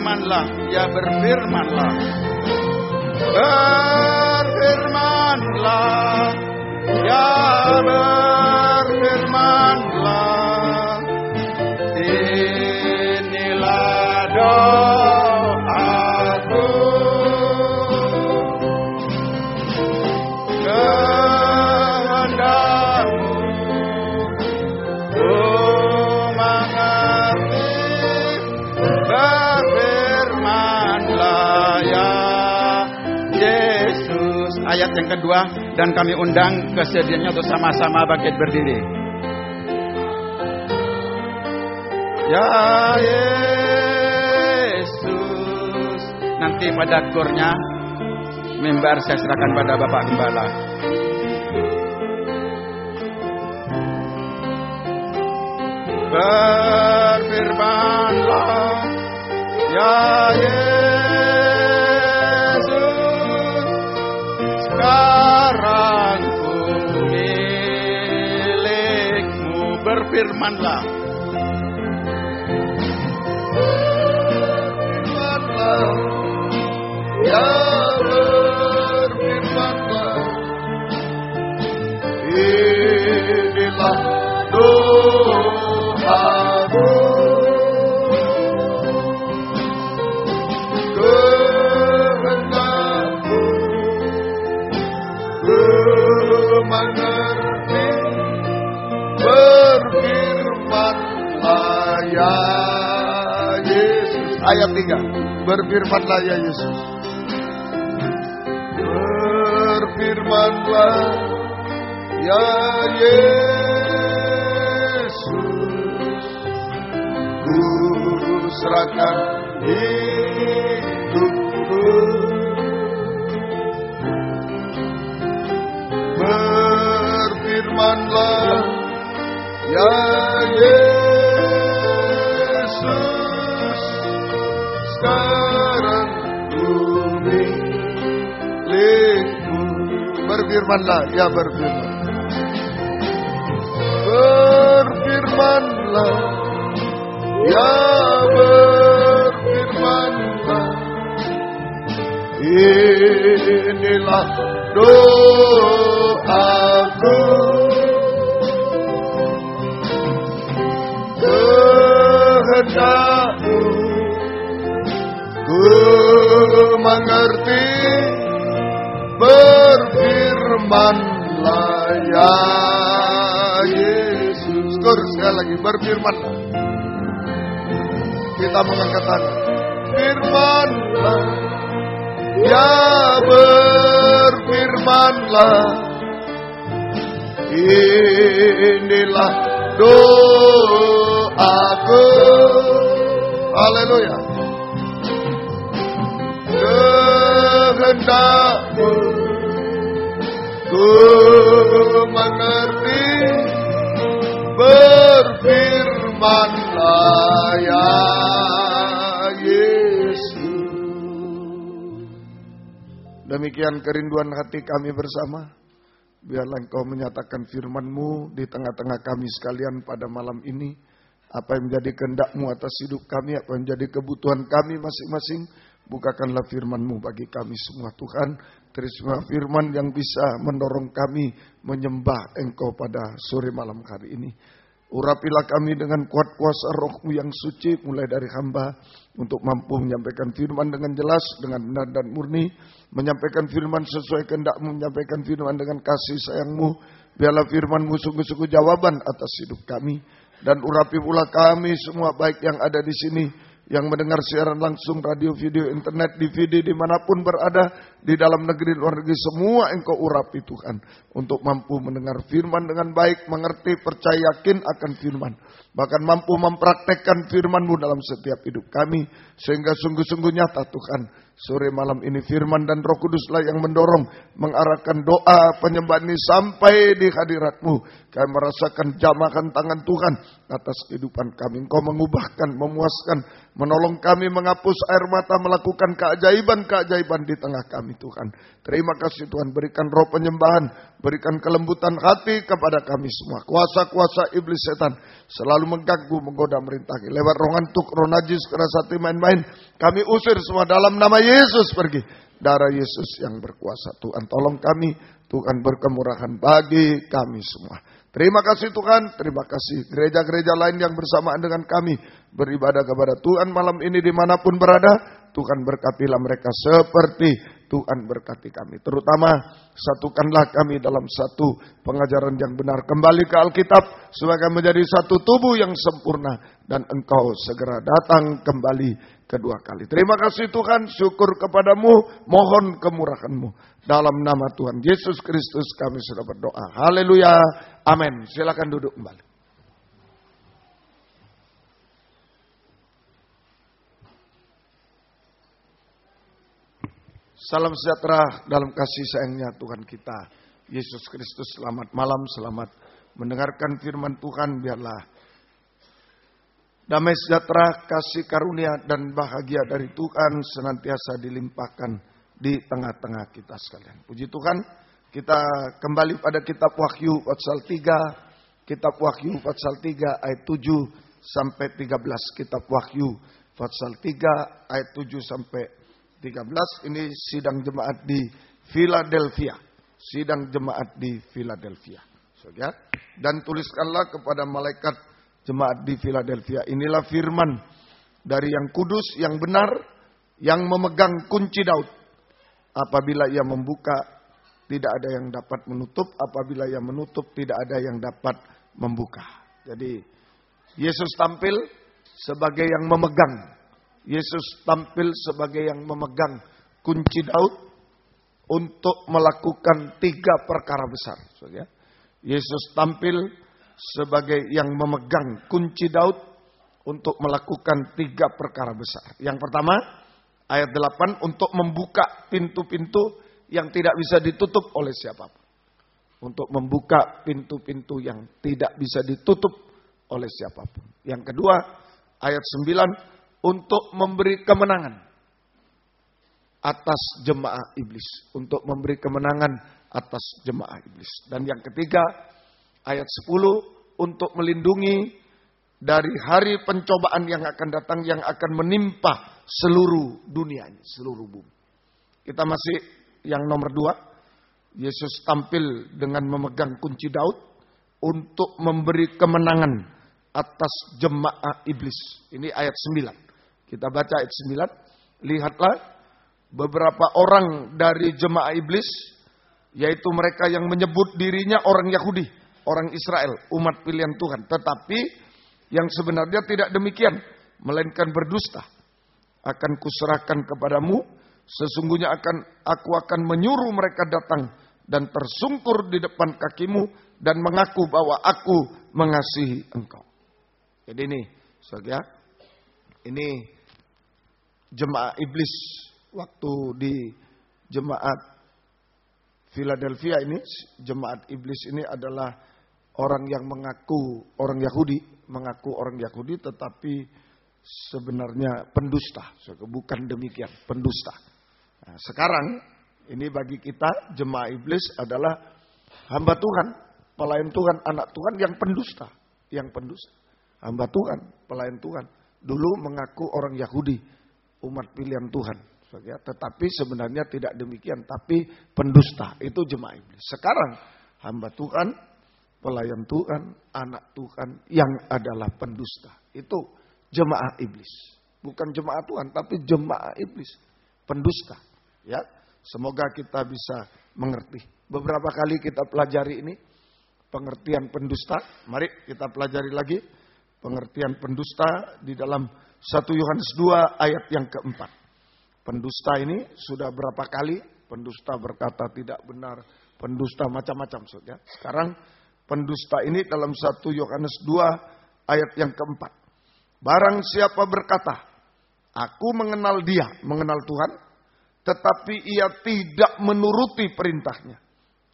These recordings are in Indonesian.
berfirmanlah, ya berfirmanlah. Berfirmanlah, ya berfirmanlah. Inilah doaku. Kehendakmu ku mengerti. Berfirmanlah ya Yesus. Ayat yang kedua, dan kami undang kesediaannya untuk sama-sama bangkit berdiri. Ya Yesus. Nanti pada kurnya mimbar saya serahkan pada Bapak Gembala. Berfirmanlah ya Yesus, sekarang ku milikmu. Berfirmanlah. Berfirmanlah ya berfirmanlah. Inilah doaku. Kehendakmu ku mengerti. Berfirmanlah ya Yesus. Ayat 3. Berfirmanlah ya Yesus. Berfirmanlah ya Yesus. Ku serahkan hidupku. Berfirmanlah ya Yesus, sekarang ku milikmu. Berfirmanlah ya berfirman. Berfirmanlah ya berfirmanlah. Inilah doaku. Kehendakmu ku mengerti. Berfirmanlah ya Yesus. Sekali lagi, berfirmanlah. Kita mengangkat tangan. Firmanlah ya berfirmanlah. Inilah doaku. Haleluya. Kehendakmu ku mengerti. Berfirmanlah ya Yesus. Demikian kerinduan hati kami bersama. Biarlah Engkau menyatakan firman-Mu di tengah-tengah kami sekalian pada malam ini. Apa yang menjadi kehendak-Mu atas hidup kami, apa yang menjadi kebutuhan kami masing-masing. Bukakanlah firman-Mu bagi kami semua Tuhan. Terima firman yang bisa mendorong kami menyembah Engkau pada sore malam hari ini. Urapilah kami dengan kuat kuasa Roh-Mu yang suci, mulai dari hamba, untuk mampu menyampaikan firman dengan jelas, dengan benar dan murni. Menyampaikan firman sesuai kehendak-Mu, menyampaikan firman dengan kasih sayang-Mu. Biarlah firman-Mu sungguh-sungguh jawaban atas hidup kami. Dan urapi pula kami semua, baik yang ada di sini, yang mendengar siaran langsung, radio, video, internet, DVD, dimanapun berada, di dalam negeri, luar negeri, semua Engkau urapi Tuhan, untuk mampu mendengar firman dengan baik, mengerti, percaya, yakin akan firman, bahkan mampu mempraktekkan firman-Mu dalam setiap hidup kami, sehingga sungguh-sungguh nyata Tuhan. Sore malam ini firman dan Roh Kuduslah yang mendorong, mengarahkan doa penyembahan ini sampai di hadirat-Mu. Kami merasakan jamahan tangan Tuhan atas kehidupan kami. Engkau mengubahkan, memuaskan, menolong kami menghapus air mata, melakukan keajaiban-keajaiban di tengah kami. kami Tuhan. Terima kasih Tuhan, berikan roh penyembahan, berikan kelembutan hati kepada kami semua. Kuasa-kuasa iblis setan selalu mengganggu, menggoda, merintangi. Lewat roh ngantuk, roh najis, keras hati, main-main, kami usir semua dalam nama Yesus pergi. Darah Yesus yang berkuasa. Tuhan tolong kami, Tuhan berkemurahan bagi kami semua. Terima kasih Tuhan, terima kasih gereja-gereja lain yang bersamaan dengan kami beribadah kepada Tuhan malam ini dimanapun berada. Tuhan berkatilah mereka seperti Tuhan berkati kami. Terutama satukanlah kami dalam satu pengajaran yang benar. Kembali ke Alkitab supaya menjadi satu tubuh yang sempurna. Dan Engkau segera datang kembali kedua kali. Terima kasih Tuhan, syukur kepadamu, mohon kemurahan-Mu. Dalam nama Tuhan Yesus Kristus kami sudah berdoa. Haleluya, amin. Silakan duduk kembali. Salam sejahtera dalam kasih sayangnya Tuhan kita Yesus Kristus. Selamat malam, selamat mendengarkan firman Tuhan. Biarlah damai sejahtera, kasih karunia dan bahagia dari Tuhan senantiasa dilimpahkan di tengah-tengah kita sekalian. Puji Tuhan, kita kembali pada kitab Wahyu pasal 3. Kitab Wahyu pasal 3 ayat 7 sampai 13. Kitab Wahyu pasal 3 ayat 7 sampai 13. Ini sidang jemaat di Philadelphia. Sidang jemaat di Philadelphia. Dan tuliskanlah kepada malaikat jemaat di Philadelphia. Inilah firman dari yang kudus, yang benar, yang memegang kunci Daud. Apabila ia membuka, tidak ada yang dapat menutup. Apabila ia menutup, tidak ada yang dapat membuka. Jadi Yesus tampil sebagai yang memegang. Yesus tampil sebagai yang memegang kunci Daud untuk melakukan 3 perkara besar. Yesus tampil sebagai yang memegang kunci Daud untuk melakukan 3 perkara besar. Yang pertama, ayat 8, untuk membuka pintu-pintu yang tidak bisa ditutup oleh siapapun. Untuk membuka pintu-pintu yang tidak bisa ditutup oleh siapapun. Yang kedua, ayat 9, untuk memberi kemenangan atas jemaah iblis. Untuk memberi kemenangan atas jemaah iblis. Dan yang ketiga, ayat 10, untuk melindungi dari hari pencobaan yang akan datang, yang akan menimpa seluruh dunia ini, seluruh bumi. Kita masih yang nomor 2, Yesus tampil dengan memegang kunci Daud untuk memberi kemenangan atas jemaah iblis. Ini ayat 9. Kita baca ayat 9. Lihatlah beberapa orang dari jemaah iblis, yaitu mereka yang menyebut dirinya orang Yahudi, orang Israel, umat pilihan Tuhan. Tetapi yang sebenarnya tidak demikian, melainkan berdusta. Akan kuserahkan kepadamu, sesungguhnya aku akan menyuruh mereka datang dan tersungkur di depan kakimu dan mengaku bahwa aku mengasihi engkau. Jadi ini, saudara, ini jemaah iblis waktu di jemaat Philadelphia ini. Jemaat iblis ini adalah orang yang mengaku orang Yahudi, tetapi sebenarnya pendusta. Bukan demikian, pendusta. Nah, sekarang ini bagi kita jemaah iblis adalah hamba Tuhan, pelayan Tuhan, anak Tuhan yang pendusta, Hamba Tuhan, pelayan Tuhan. Dulu mengaku orang Yahudi, umat pilihan Tuhan. Tetapi sebenarnya tidak demikian, tapi pendusta. Itu jemaah iblis. Sekarang hamba Tuhan, pelayan Tuhan, anak Tuhan yang adalah pendusta. Itu jemaah iblis. Bukan jemaah Tuhan, tapi jemaah iblis. Pendusta. Ya, semoga kita bisa mengerti. Beberapa kali kita pelajari ini, pengertian pendusta. Mari kita pelajari lagi. Pengertian pendusta di dalam 1 Yohanes 2 ayat yang keempat. Pendusta ini sudah berapa kali? Pendusta berkata tidak benar. Pendusta macam-macam. Saudara. Sekarang pendusta ini dalam 1 Yohanes 2 ayat yang keempat. Barang siapa berkata, aku mengenal dia, mengenal Tuhan, tetapi ia tidak menuruti perintahnya.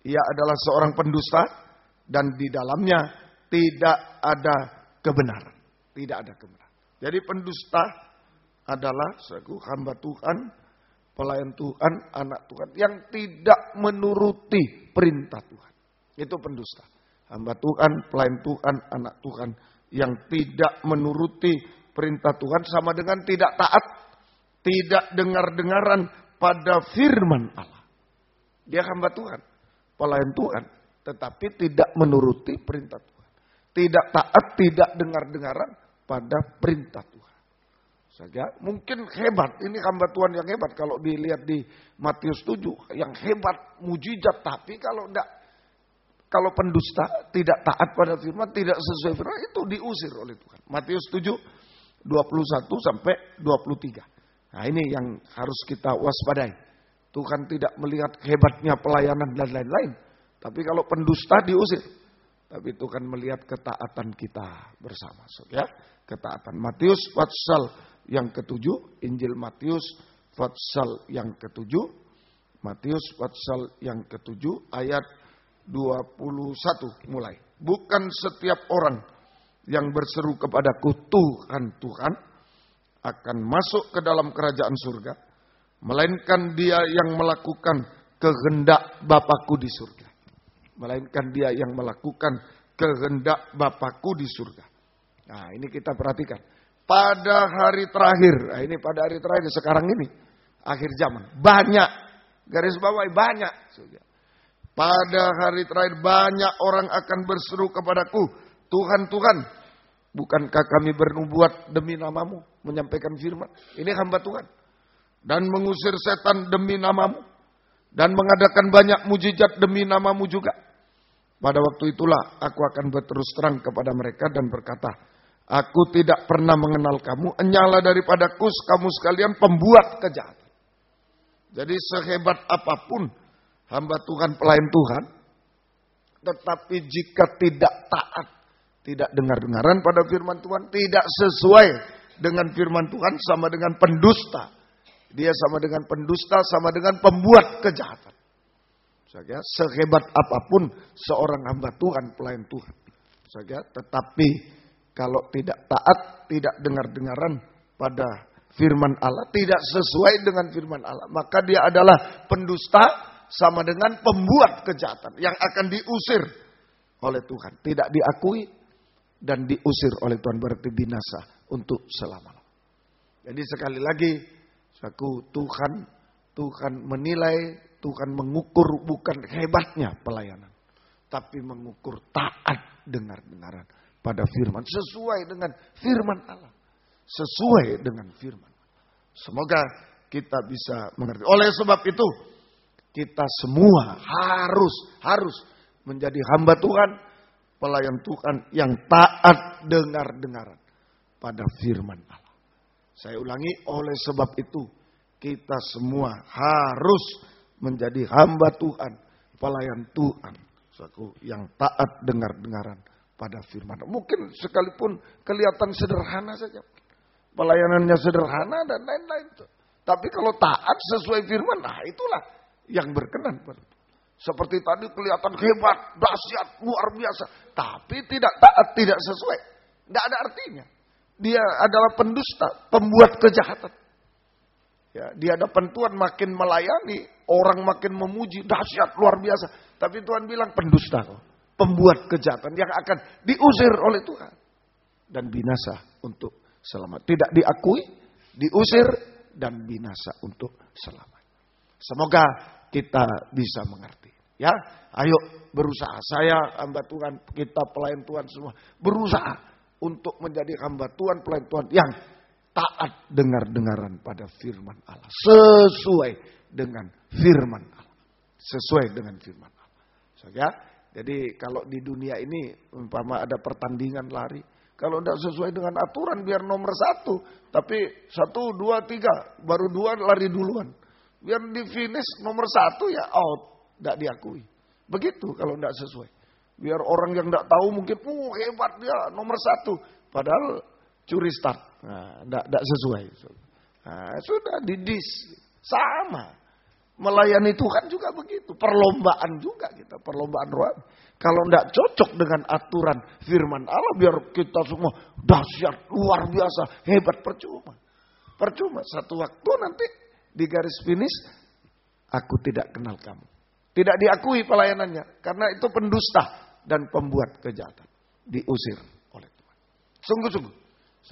Ia adalah seorang pendusta dan di dalamnya tidak ada kebenaran. Tidak ada kebenaran. Jadi pendusta adalah hamba Tuhan pelayan Tuhan, anak Tuhan yang tidak menuruti perintah Tuhan. Itu pendusta. Hamba Tuhan, pelayan Tuhan, anak Tuhan yang tidak menuruti perintah Tuhan sama dengan tidak taat, tidak dengar-dengaran pada firman Allah. Dia hamba Tuhan, pelayan Tuhan, tetapi tidak menuruti perintah Tuhan. Tidak taat, tidak dengar-dengaran pada perintah Tuhan. Saja mungkin hebat, ini hamba Tuhan yang hebat kalau dilihat di Matius 7, yang hebat, mujizat, tapi kalau pendusta tidak taat pada firman, tidak sesuai firman, itu diusir oleh Tuhan. Matius 7 21 sampai 23. Nah, ini yang harus kita waspadai. Tuhan tidak melihat hebatnya pelayanan dan lain-lain, tapi kalau pendusta diusir. Tapi Tuhan melihat ketaatan kita bersama, ya. Ketaatan. Matius pasal yang ke-7, Injil Matius pasal yang ke-7, Matius pasal yang ke-7 ayat 21 mulai. Bukan setiap orang yang berseru kepadaku Tuhan, Tuhan akan masuk ke dalam kerajaan surga, melainkan dia yang melakukan kehendak Bapakku di surga. Melainkan dia yang melakukan kehendak Bapakku di surga. Nah, ini kita perhatikan. Pada hari terakhir, nah ini pada hari terakhir sekarang ini, akhir zaman, banyak, garis bawahi banyak. Pada hari terakhir banyak orang akan berseru kepadaku, Tuhan, Tuhan, bukankah kami bernubuat demi namamu, menyampaikan firman? Ini hamba Tuhan. Dan mengusir setan demi namamu, dan mengadakan banyak mujizat demi namamu juga. Pada waktu itulah aku akan berterus terang kepada mereka dan berkata, aku tidak pernah mengenal kamu, enyahlah daripadaku kamu sekalian pembuat kejahatan. Jadi sehebat apapun hamba Tuhan, pelayan Tuhan, tetapi jika tidak taat, tidak dengar-dengaran pada firman Tuhan, tidak sesuai dengan firman Tuhan, sama dengan pendusta. Dia sama dengan pendusta, sama dengan pembuat kejahatan. Sehebat apapun seorang hamba Tuhan, pelayan Tuhan. Tetapi kalau tidak taat, tidak dengar-dengaran pada firman Allah, tidak sesuai dengan firman Allah, maka dia adalah pendusta sama dengan pembuat kejahatan yang akan diusir oleh Tuhan. Tidak diakui dan diusir oleh Tuhan, berarti binasa untuk selama-lamanya. Jadi sekali lagi, Tuhan menilai, Tuhan mengukur bukan hebatnya pelayanan, tapi mengukur taat dengar-dengaran pada firman, sesuai dengan firman Allah. Sesuai dengan firman. Semoga kita bisa mengerti. Oleh sebab itu, kita semua harus menjadi hamba Tuhan, pelayan Tuhan yang taat dengar-dengaran pada firman Allah. Saya ulangi, oleh sebab itu, kita semua harus menjadi hamba Tuhan, pelayan Tuhan, yang taat dengar-dengaran pada firman. Mungkin sekalipun kelihatan sederhana saja, pelayanannya sederhana dan lain-lain. Tapi kalau taat sesuai firman, nah itulah yang berkenan. Seperti tadi kelihatan hebat, dahsyat, luar biasa, tapi tidak taat, tidak sesuai, tidak ada artinya. Dia adalah pendusta, pembuat kejahatan. Ya, di hadapan Tuhan makin melayani, orang makin memuji, dahsyat, luar biasa. Tapi Tuhan bilang pendusta, pembuat kejahatan yang akan diusir oleh Tuhan. Dan binasa untuk selamat. Tidak diakui, diusir, dan binasa untuk selamat. Semoga kita bisa mengerti. Ya, ayo berusaha. Saya hamba Tuhan, kita pelayan Tuhan semua. Berusaha untuk menjadi hamba Tuhan, pelayan Tuhan yang taat dengar-dengaran pada firman Allah. Sesuai dengan firman Allah. Sesuai dengan firman Allah. Jadi kalau di dunia ini umpama ada pertandingan lari, kalau tidak sesuai dengan aturan biar nomor 1, tapi 1, 2, 3, baru 2 lari duluan. Biar di finish nomor 1 ya out, tidak diakui. Begitu kalau tidak sesuai. Biar orang yang tidak tahu mungkin hebat dia nomor 1, padahal curi start. Nah, tidak sesuai. Nah, sudah didis. Sama. Melayani Tuhan juga begitu. Perlombaan juga kita. Perlombaan rohani. Kalau tidak cocok dengan aturan firman Allah, biar kita semua dahsyat, luar biasa, hebat, percuma. Percuma. Satu waktu nanti Di garis finish, aku tidak kenal kamu. Tidak diakui pelayanannya. Karena itu pendusta dan pembuat kejahatan. Diusir oleh Tuhan. Sungguh-sungguh.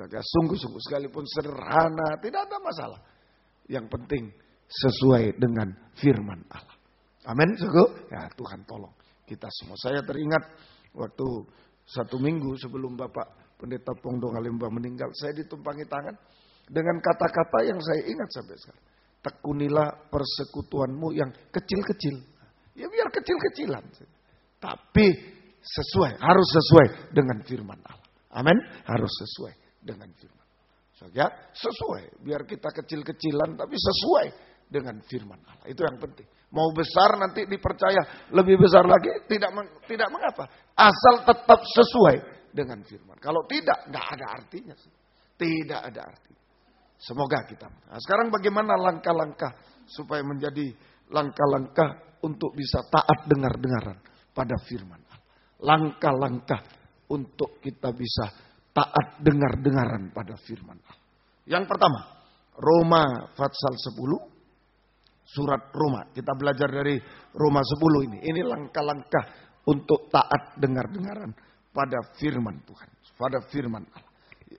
Sungguh-sungguh. Sekalipun sederhana, tidak ada masalah. Yang penting sesuai dengan firman Allah. Amin. Ya, Tuhan tolong kita semua. Saya teringat waktu 1 minggu sebelum Bapak Pendeta Pongdong Alimba meninggal. Saya ditumpangi tangan dengan kata-kata yang saya ingat sampai sekarang. Tekunilah persekutuanmu yang kecil-kecil. Ya biar kecil-kecilan. Tapi harus sesuai dengan firman Allah. Amin. Harus sesuai dengan firman. Ya, sesuai. Biar kita kecil-kecilan tapi sesuai dengan firman Allah. Itu yang penting. Mau besar nanti dipercaya lebih besar lagi. Tidak mengapa. Asal tetap sesuai dengan firman. Kalau tidak, nggak ada artinya. Tidak ada artinya. Semoga kita. Nah, sekarang bagaimana langkah-langkah supaya menjadi langkah-langkah untuk bisa taat dengar-dengaran pada firman Allah. Langkah-langkah untuk kita bisa taat dengar-dengaran pada firman Allah. Yang pertama, Roma pasal 10, surat Roma. Kita belajar dari Roma 10 ini. Ini langkah-langkah untuk taat dengar-dengaran pada firman Tuhan. Pada firman Allah.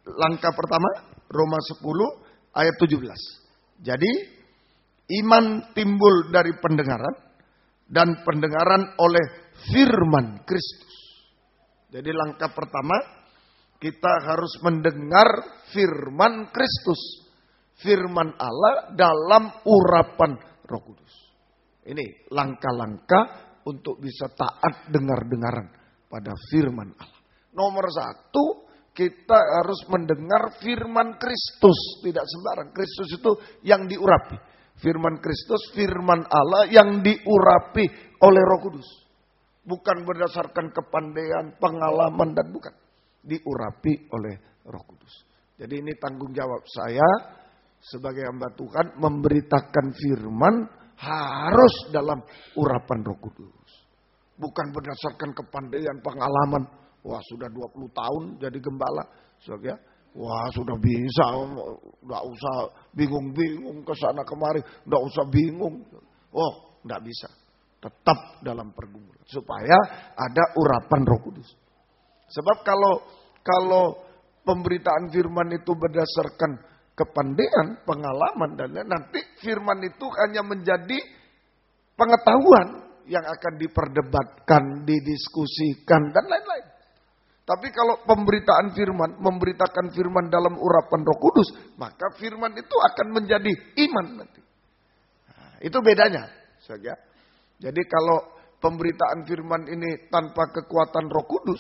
Langkah pertama, Roma 10 ayat 17. Jadi, iman timbul dari pendengaran dan pendengaran oleh firman Kristus. Jadi langkah pertama, kita harus mendengar firman Kristus. Firman Allah dalam urapan Roh Kudus. Ini langkah-langkah untuk bisa taat dengar-dengaran pada firman Allah. Nomor 1, kita harus mendengar firman Kristus. Tidak sembarang. Kristus itu yang diurapi. Firman Kristus, firman Allah yang diurapi oleh Roh Kudus. Bukan berdasarkan kepandaian, pengalaman, dan bukan. Diurapi oleh Roh Kudus. Jadi ini tanggung jawab saya sebagai hamba Tuhan. Memberitakan firman harus dalam urapan Roh Kudus. Bukan berdasarkan kepandaian, pengalaman. Wah, sudah 20 tahun jadi gembala. Ya. Wah, sudah bisa. Enggak usah bingung-bingung ke sana kemari. Enggak usah bingung. Oh, enggak bisa. Tetap dalam pergumulan. Supaya ada urapan Roh Kudus. Sebab kalau pemberitaan firman itu berdasarkan kepandaian, pengalaman, dan nanti firman itu hanya menjadi pengetahuan yang akan diperdebatkan, didiskusikan, dan lain-lain. Tapi kalau pemberitaan firman, memberitakan firman dalam urapan Roh Kudus, maka firman itu akan menjadi iman nanti. Nah, itu bedanya. Saja. Jadi kalau pemberitaan firman ini tanpa kekuatan Roh Kudus,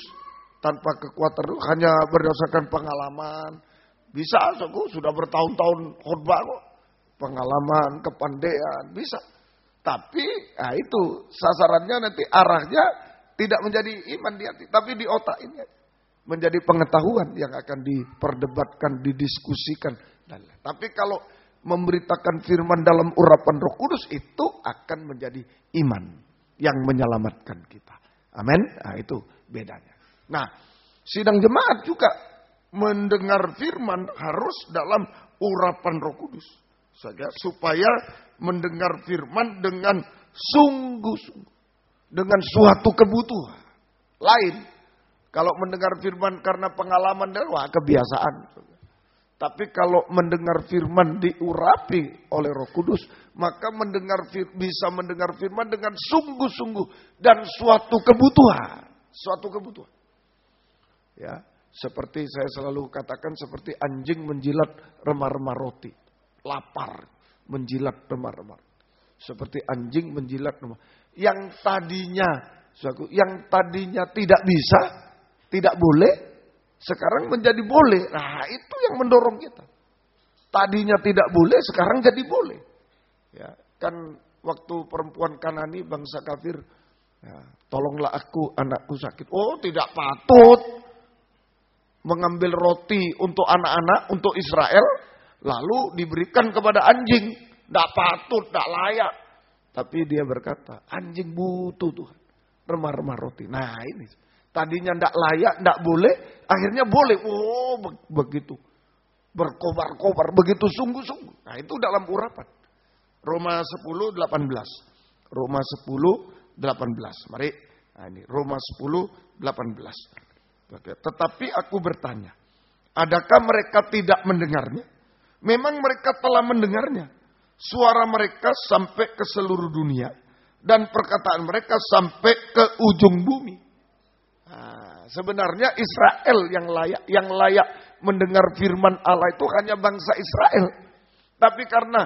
tanpa kekuatan hanya berdasarkan pengalaman, bisa sudah bertahun-tahun khotbah kok, pengalaman, kepandaian, bisa. Tapi itu sasarannya nanti arahnya tidak menjadi iman di hati, tapi di otak ini. Menjadi pengetahuan yang akan diperdebatkan, didiskusikan. Tapi kalau memberitakan firman dalam urapan Roh Kudus, itu akan menjadi iman yang menyelamatkan kita. Amin. Nah, itu bedanya. Nah, sidang jemaat juga mendengar firman harus dalam urapan Roh Kudus. Supaya mendengar firman dengan sungguh-sungguh. Dengan suatu kebutuhan. Lain. Kalau mendengar firman karena pengalaman dan kebiasaan. Tapi kalau mendengar firman diurapi oleh Roh Kudus, maka bisa mendengar firman dengan sungguh-sungguh dan suatu kebutuhan. Suatu kebutuhan. Ya, seperti saya selalu katakan, seperti anjing menjilat remah-remah roti. Lapar menjilat remah-remah. Seperti anjing menjilat remah. Yang tadinya tidak bisa, tidak boleh, sekarang menjadi boleh. Nah, itu yang mendorong kita. Tadinya tidak boleh, sekarang jadi boleh. Ya, kan waktu perempuan Kanani bangsa kafir, ya, tolonglah aku, anakku sakit. Oh, tidak patut mengambil roti untuk anak-anak, untuk Israel, lalu diberikan kepada anjing. Tidak patut, tidak layak. Tapi dia berkata, anjing butuh Tuhan. Remah-remah roti. Nah, ini. Tadinya tidak layak, tidak boleh, akhirnya boleh. Oh, begitu. Berkobar-kobar, begitu sungguh-sungguh. Nah, itu dalam urapan. Roma 10, 18. Roma 10, 18. Mari. Nah, ini Roma 10, 18. Tetapi aku bertanya, adakah mereka tidak mendengarnya? Memang mereka telah mendengarnya. Suara mereka sampai ke seluruh dunia. Dan perkataan mereka sampai ke ujung bumi. Nah, sebenarnya Israel yang layak mendengar firman Allah itu hanya bangsa Israel. Tapi karena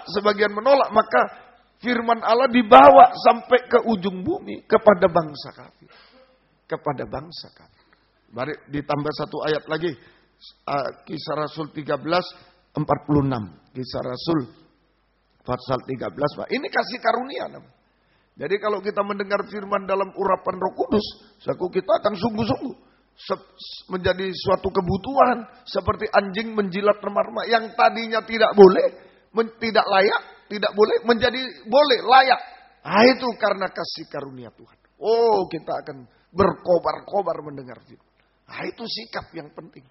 sebagian menolak, maka firman Allah dibawa sampai ke ujung bumi kepada bangsa kafir. Kepada bangsa kafir. Mari ditambah satu ayat lagi. Kisah Rasul 13, 46. Kisah Rasul pasal 13. Ini kasih karunia. Jadi kalau kita mendengar firman dalam urapan Roh Kudus, kita akan sungguh-sungguh menjadi suatu kebutuhan seperti anjing menjilat remah-remah yang tadinya tidak boleh, tidak layak, tidak boleh menjadi boleh, layak. Nah, itu karena kasih karunia Tuhan. Oh, kita akan berkobar-kobar mendengar firman. Nah, itu sikap yang penting.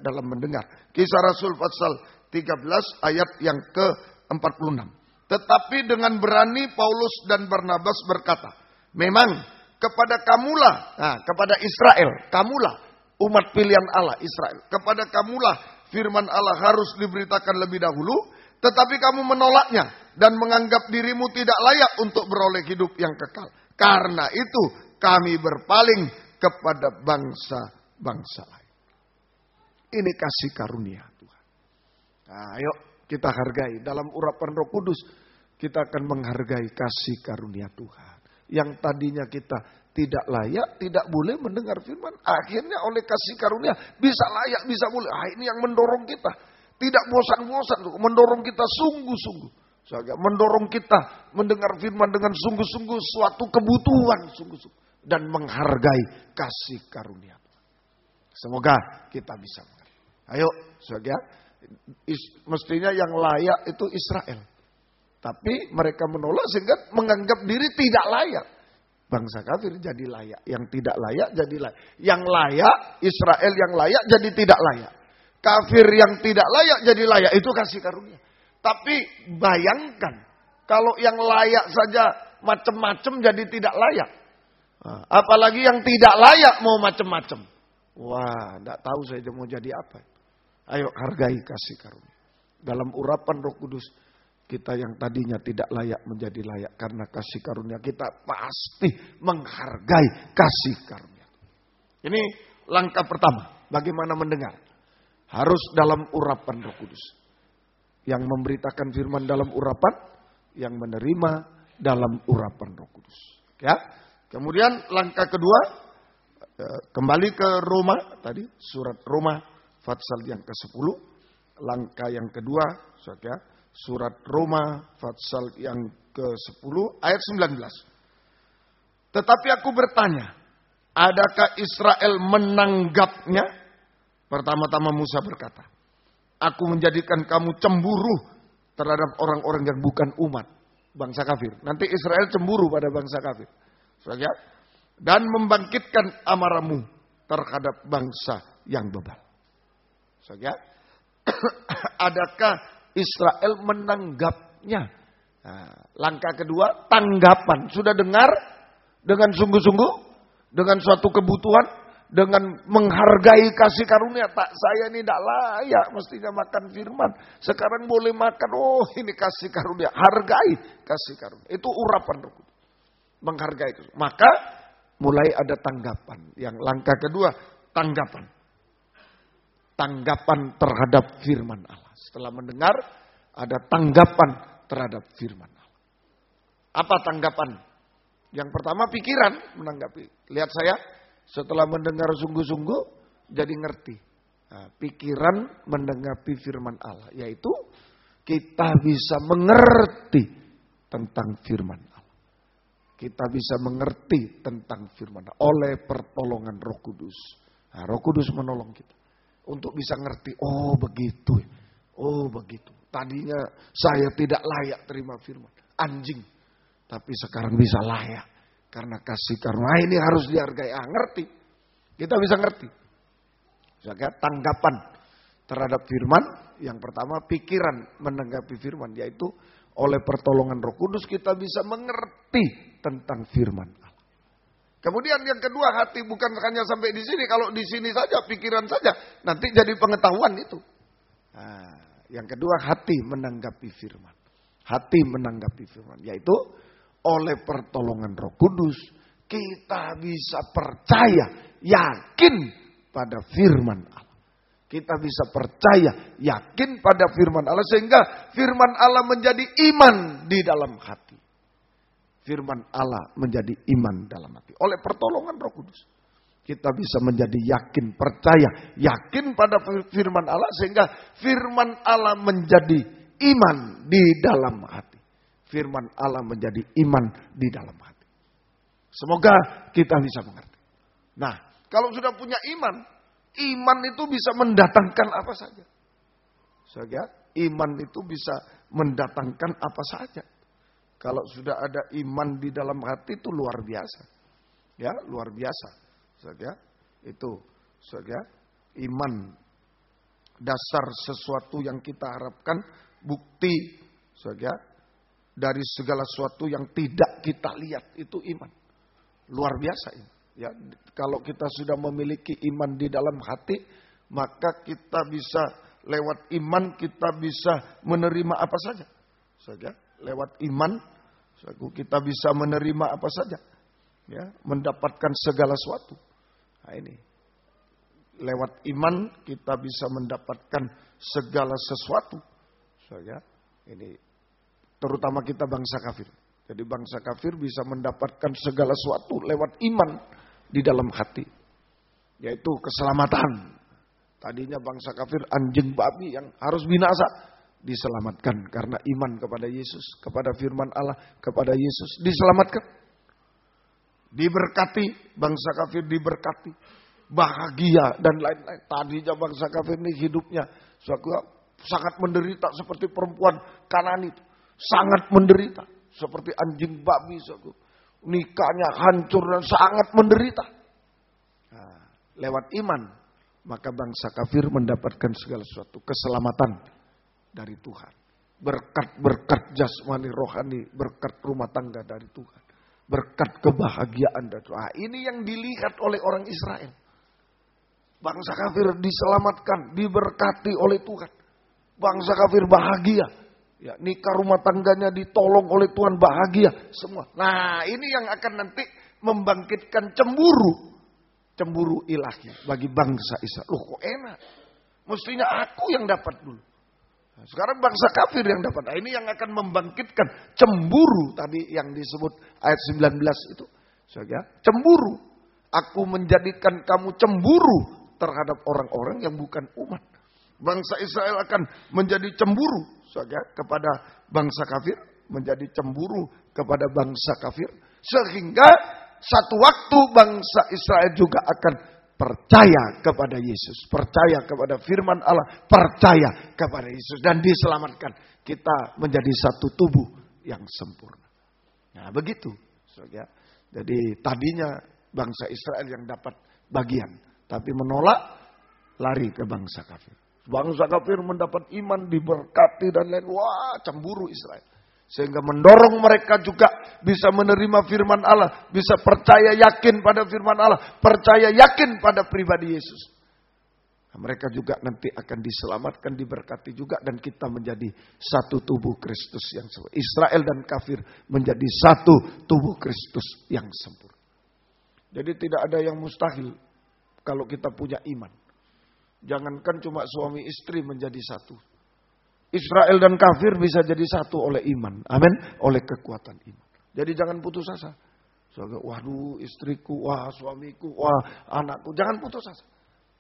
Dalam mendengar. Kisah Rasul pasal 13 ayat yang ke-46. Tetapi dengan berani Paulus dan Barnabas berkata, memang kepada kamulah, kepada Israel, kamulah umat pilihan Allah Israel. Kepada kamulah firman Allah harus diberitakan lebih dahulu, tetapi kamu menolaknya dan menganggap dirimu tidak layak untuk beroleh hidup yang kekal. Karena itu kami berpaling kepada bangsa-bangsa lain. Ini kasih karunia Tuhan. Nah, ayo kita hargai. Dalam urapan Roh Kudus, kita akan menghargai kasih karunia Tuhan. Yang tadinya kita tidak layak, tidak boleh mendengar firman. Akhirnya oleh kasih karunia, bisa layak, bisa boleh. Ini yang mendorong kita. Tidak bosan-bosan, mendorong kita sungguh-sungguh. Mendorong kita mendengar firman dengan sungguh-sungguh, suatu kebutuhan sungguh-sungguh. Dan menghargai kasih karunia Tuhan. Semoga kita bisa mengerti. Ayo, saudara, mestinya yang layak itu Israel. Tapi mereka menolak sehingga menganggap diri tidak layak. Bangsa kafir jadi layak. Yang tidak layak jadi layak. Yang layak, Israel yang layak jadi tidak layak. Kafir yang tidak layak jadi layak. Itu kasih karunia. Tapi bayangkan, kalau yang layak saja macam-macam jadi tidak layak. Apalagi yang tidak layak mau macam-macam. Wah, tidak tahu saya mau jadi apa. Ayo hargai kasih karunia. Dalam urapan Roh Kudus, kita yang tadinya tidak layak menjadi layak. Karena kasih karunia kita pasti menghargai kasih karunia. Ini langkah pertama. Bagaimana mendengar? Harus dalam urapan Roh Kudus. Yang memberitakan firman dalam urapan, yang menerima dalam urapan Roh Kudus. Ya. Kemudian langkah kedua, kembali ke Roma tadi, surat Roma pasal yang ke-10. Langkah yang kedua, surat Roma pasal yang ke-10 ayat 19. Tetapi aku bertanya, adakah Israel menanggapnya? Pertama-tama Musa berkata, aku menjadikan kamu cemburu terhadap orang-orang yang bukan umat, bangsa kafir. Nanti Israel cemburu pada bangsa kafir. Dan membangkitkan amarahmu terhadap bangsa yang bebal. Adakah Israel menanggapnya? Langkah kedua, tanggapan. Sudah dengar dengan sungguh-sungguh, dengan suatu kebutuhan, dengan menghargai kasih karunia. Saya ini tidak layak mestinya makan firman. Sekarang boleh makan. Oh, ini kasih karunia. Hargai kasih karunia. Itu urapan Roh Kudus. Menghargai itu. Maka mulai ada tanggapan. Yang langkah kedua, tanggapan. Tanggapan terhadap firman Allah. Setelah mendengar, ada tanggapan terhadap firman Allah. Apa tanggapan? Yang pertama pikiran menanggapi. Lihat saya, setelah mendengar sungguh-sungguh, jadi ngerti. Pikiran menanggapi firman Allah. Yaitu, kita bisa mengerti tentang firman Allah. Kita bisa mengerti tentang firman Allah oleh pertolongan Roh Kudus. Roh Kudus menolong kita untuk bisa ngerti. Oh begitu, oh begitu. Tadinya saya tidak layak terima firman, anjing. Tapi sekarang bisa layak karena kasih karunia. Ini harus dihargai. Ngerti. Kita bisa ngerti. Tanggapan terhadap firman Yang pertama pikiran menanggapi firman, yaitu oleh pertolongan Roh Kudus kita bisa mengerti tentang firman Allah. Kemudian yang kedua, hati bukan hanya sampai di sini. Kalau di sini saja, pikiran saja, nanti jadi pengetahuan itu. Nah, yang kedua, hati menanggapi firman. Hati menanggapi firman, yaitu oleh pertolongan Roh Kudus kita bisa percaya, yakin pada firman Allah. Kita bisa percaya, yakin pada firman Allah, sehingga firman Allah menjadi iman di dalam hati. Firman Allah menjadi iman dalam hati. Oleh pertolongan Roh Kudus. Kita bisa menjadi yakin, percaya, yakin pada firman Allah, sehingga firman Allah menjadi iman di dalam hati. Firman Allah menjadi iman di dalam hati. Semoga kita bisa mengerti. Nah, kalau sudah punya iman, iman itu bisa mendatangkan apa saja. Saja, iman itu bisa mendatangkan apa saja. Kalau sudah ada iman di dalam hati itu luar biasa. Ya, luar biasa. Saja, itu saja iman dasar sesuatu yang kita harapkan, bukti saja dari segala sesuatu yang tidak kita lihat, itu iman. Luar biasa ini. Ya, kalau kita sudah memiliki iman di dalam hati, maka kita bisa lewat iman kita bisa menerima apa saja. Saja lewat iman kita bisa menerima apa saja. Ya, mendapatkan segala sesuatu. Nah, ini. Lewat iman kita bisa mendapatkan segala sesuatu. Saja ini terutama kita bangsa kafir. Jadi bangsa kafir bisa mendapatkan segala sesuatu lewat iman di dalam hati. Yaitu keselamatan. Tadinya bangsa kafir anjing babi yang harus binasa. Diselamatkan karena iman kepada Yesus. Kepada firman Allah. Kepada Yesus. Diselamatkan. Diberkati. Bangsa kafir diberkati. Bahagia dan lain-lain. Tadinya bangsa kafir ini hidupnya sangat menderita. Seperti perempuan Kanani itu. Sangat menderita. Seperti anjing babi. Nikahnya hancur dan sangat menderita. Nah, lewat iman. Maka bangsa kafir mendapatkan segala sesuatu. Keselamatan dari Tuhan. Berkat-berkat jasmani rohani. Berkat rumah tangga dari Tuhan. Berkat kebahagiaan dari Tuhan. Ini yang dilihat oleh orang Israel. Bangsa kafir diselamatkan. Diberkati oleh Tuhan. Bangsa kafir bahagia. Ya, nikah rumah tangganya ditolong oleh Tuhan, bahagia semua. Nah, ini yang akan nanti membangkitkan cemburu. Cemburu ilahi bagi bangsa Israel. Loh, kok enak? Mestinya aku yang dapat dulu. Nah, sekarang bangsa kafir yang dapat. Nah, ini yang akan membangkitkan cemburu tadi yang disebut ayat 19 itu. Saja, cemburu. Aku menjadikan kamu cemburu terhadap orang-orang yang bukan umat. Bangsa Israel akan menjadi cemburu saja kepada bangsa kafir, menjadi cemburu kepada bangsa kafir, sehingga satu waktu bangsa Israel juga akan percaya kepada Yesus, percaya kepada firman Allah, percaya kepada Yesus dan diselamatkan. Kita menjadi satu tubuh yang sempurna. Nah, begitu saja. Jadi tadinya bangsa Israel yang dapat bagian, tapi menolak, lari ke bangsa kafir. Bangsa kafir mendapat iman, diberkati dan lain. Wah, cemburu Israel. Sehingga mendorong mereka juga bisa menerima firman Allah. Bisa percaya yakin pada firman Allah. Percaya yakin pada pribadi Yesus. Nah, mereka juga nanti akan diselamatkan, diberkati juga. Dan kita menjadi satu tubuh Kristus yang sempurna. Israel dan kafir menjadi satu tubuh Kristus yang sempurna. Jadi tidak ada yang mustahil kalau kita punya iman. Jangankan cuma suami istri menjadi satu. Israel dan kafir bisa jadi satu oleh iman. Amin. Oleh kekuatan iman. Jadi jangan putus asa. Waduh istriku, wah suamiku, wah anakku. Jangan putus asa.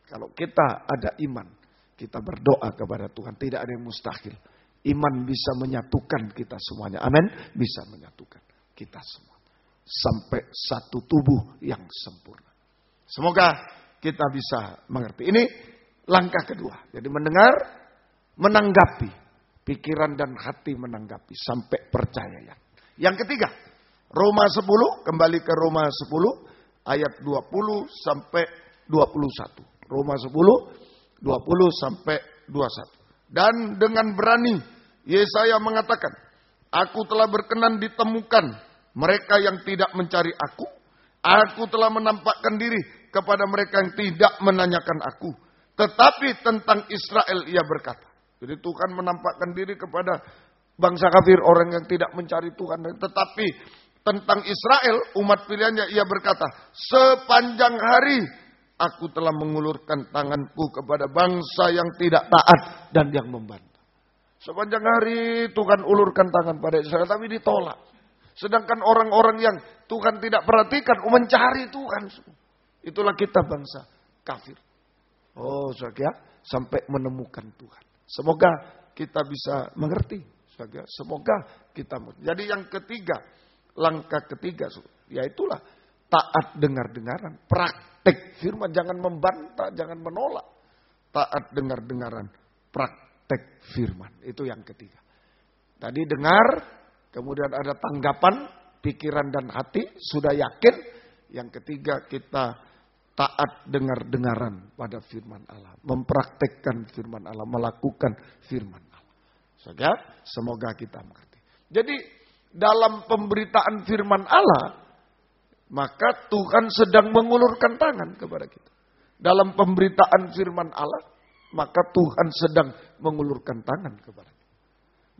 Kalau kita ada iman. Kita berdoa kepada Tuhan. Tidak ada yang mustahil. Iman bisa menyatukan kita semuanya. Amin. Bisa menyatukan kita semua. Sampai satu tubuh yang sempurna. Semoga kita bisa mengerti. Ini langkah kedua. Jadi mendengar, menanggapi. Pikiran dan hati menanggapi. Sampai percaya. Yang ketiga. Roma 10. Kembali ke Roma 10. Ayat 20 sampai 21. Roma 10. 20 sampai 21. Dan dengan berani Yesaya mengatakan, aku telah berkenan ditemukan mereka yang tidak mencari aku. Aku telah menampakkan diri kepada mereka yang tidak menanyakan aku. Tetapi tentang Israel ia berkata. Jadi Tuhan menampakkan diri kepada bangsa kafir, orang yang tidak mencari Tuhan. Tetapi tentang Israel, umat pilihannya, ia berkata, sepanjang hari aku telah mengulurkan tanganku kepada bangsa yang tidak taat dan yang membantah. Sepanjang hari Tuhan ulurkan tangan pada Israel, tapi ditolak. Sedangkan orang-orang yang Tuhan tidak perhatikan, mencari Tuhan. Itulah kita bangsa kafir. Oh, saudara, sampai menemukan Tuhan. Semoga kita bisa mengerti. Saudara, semoga kita. Jadi yang ketiga, langkah ketiga, yaitulah taat dengar-dengaran. Praktek firman, jangan membantah, jangan menolak. Taat dengar-dengaran, praktek firman. Itu yang ketiga. Tadi dengar, kemudian ada tanggapan, pikiran dan hati, sudah yakin. Yang ketiga, kita taat dengar-dengaran pada firman Allah. Mempraktekkan firman Allah, melakukan firman Allah. Saudara, semoga kita mengerti. Jadi, dalam pemberitaan firman Allah, maka Tuhan sedang mengulurkan tangan kepada kita. Dalam pemberitaan firman Allah, maka Tuhan sedang mengulurkan tangan kepada kita.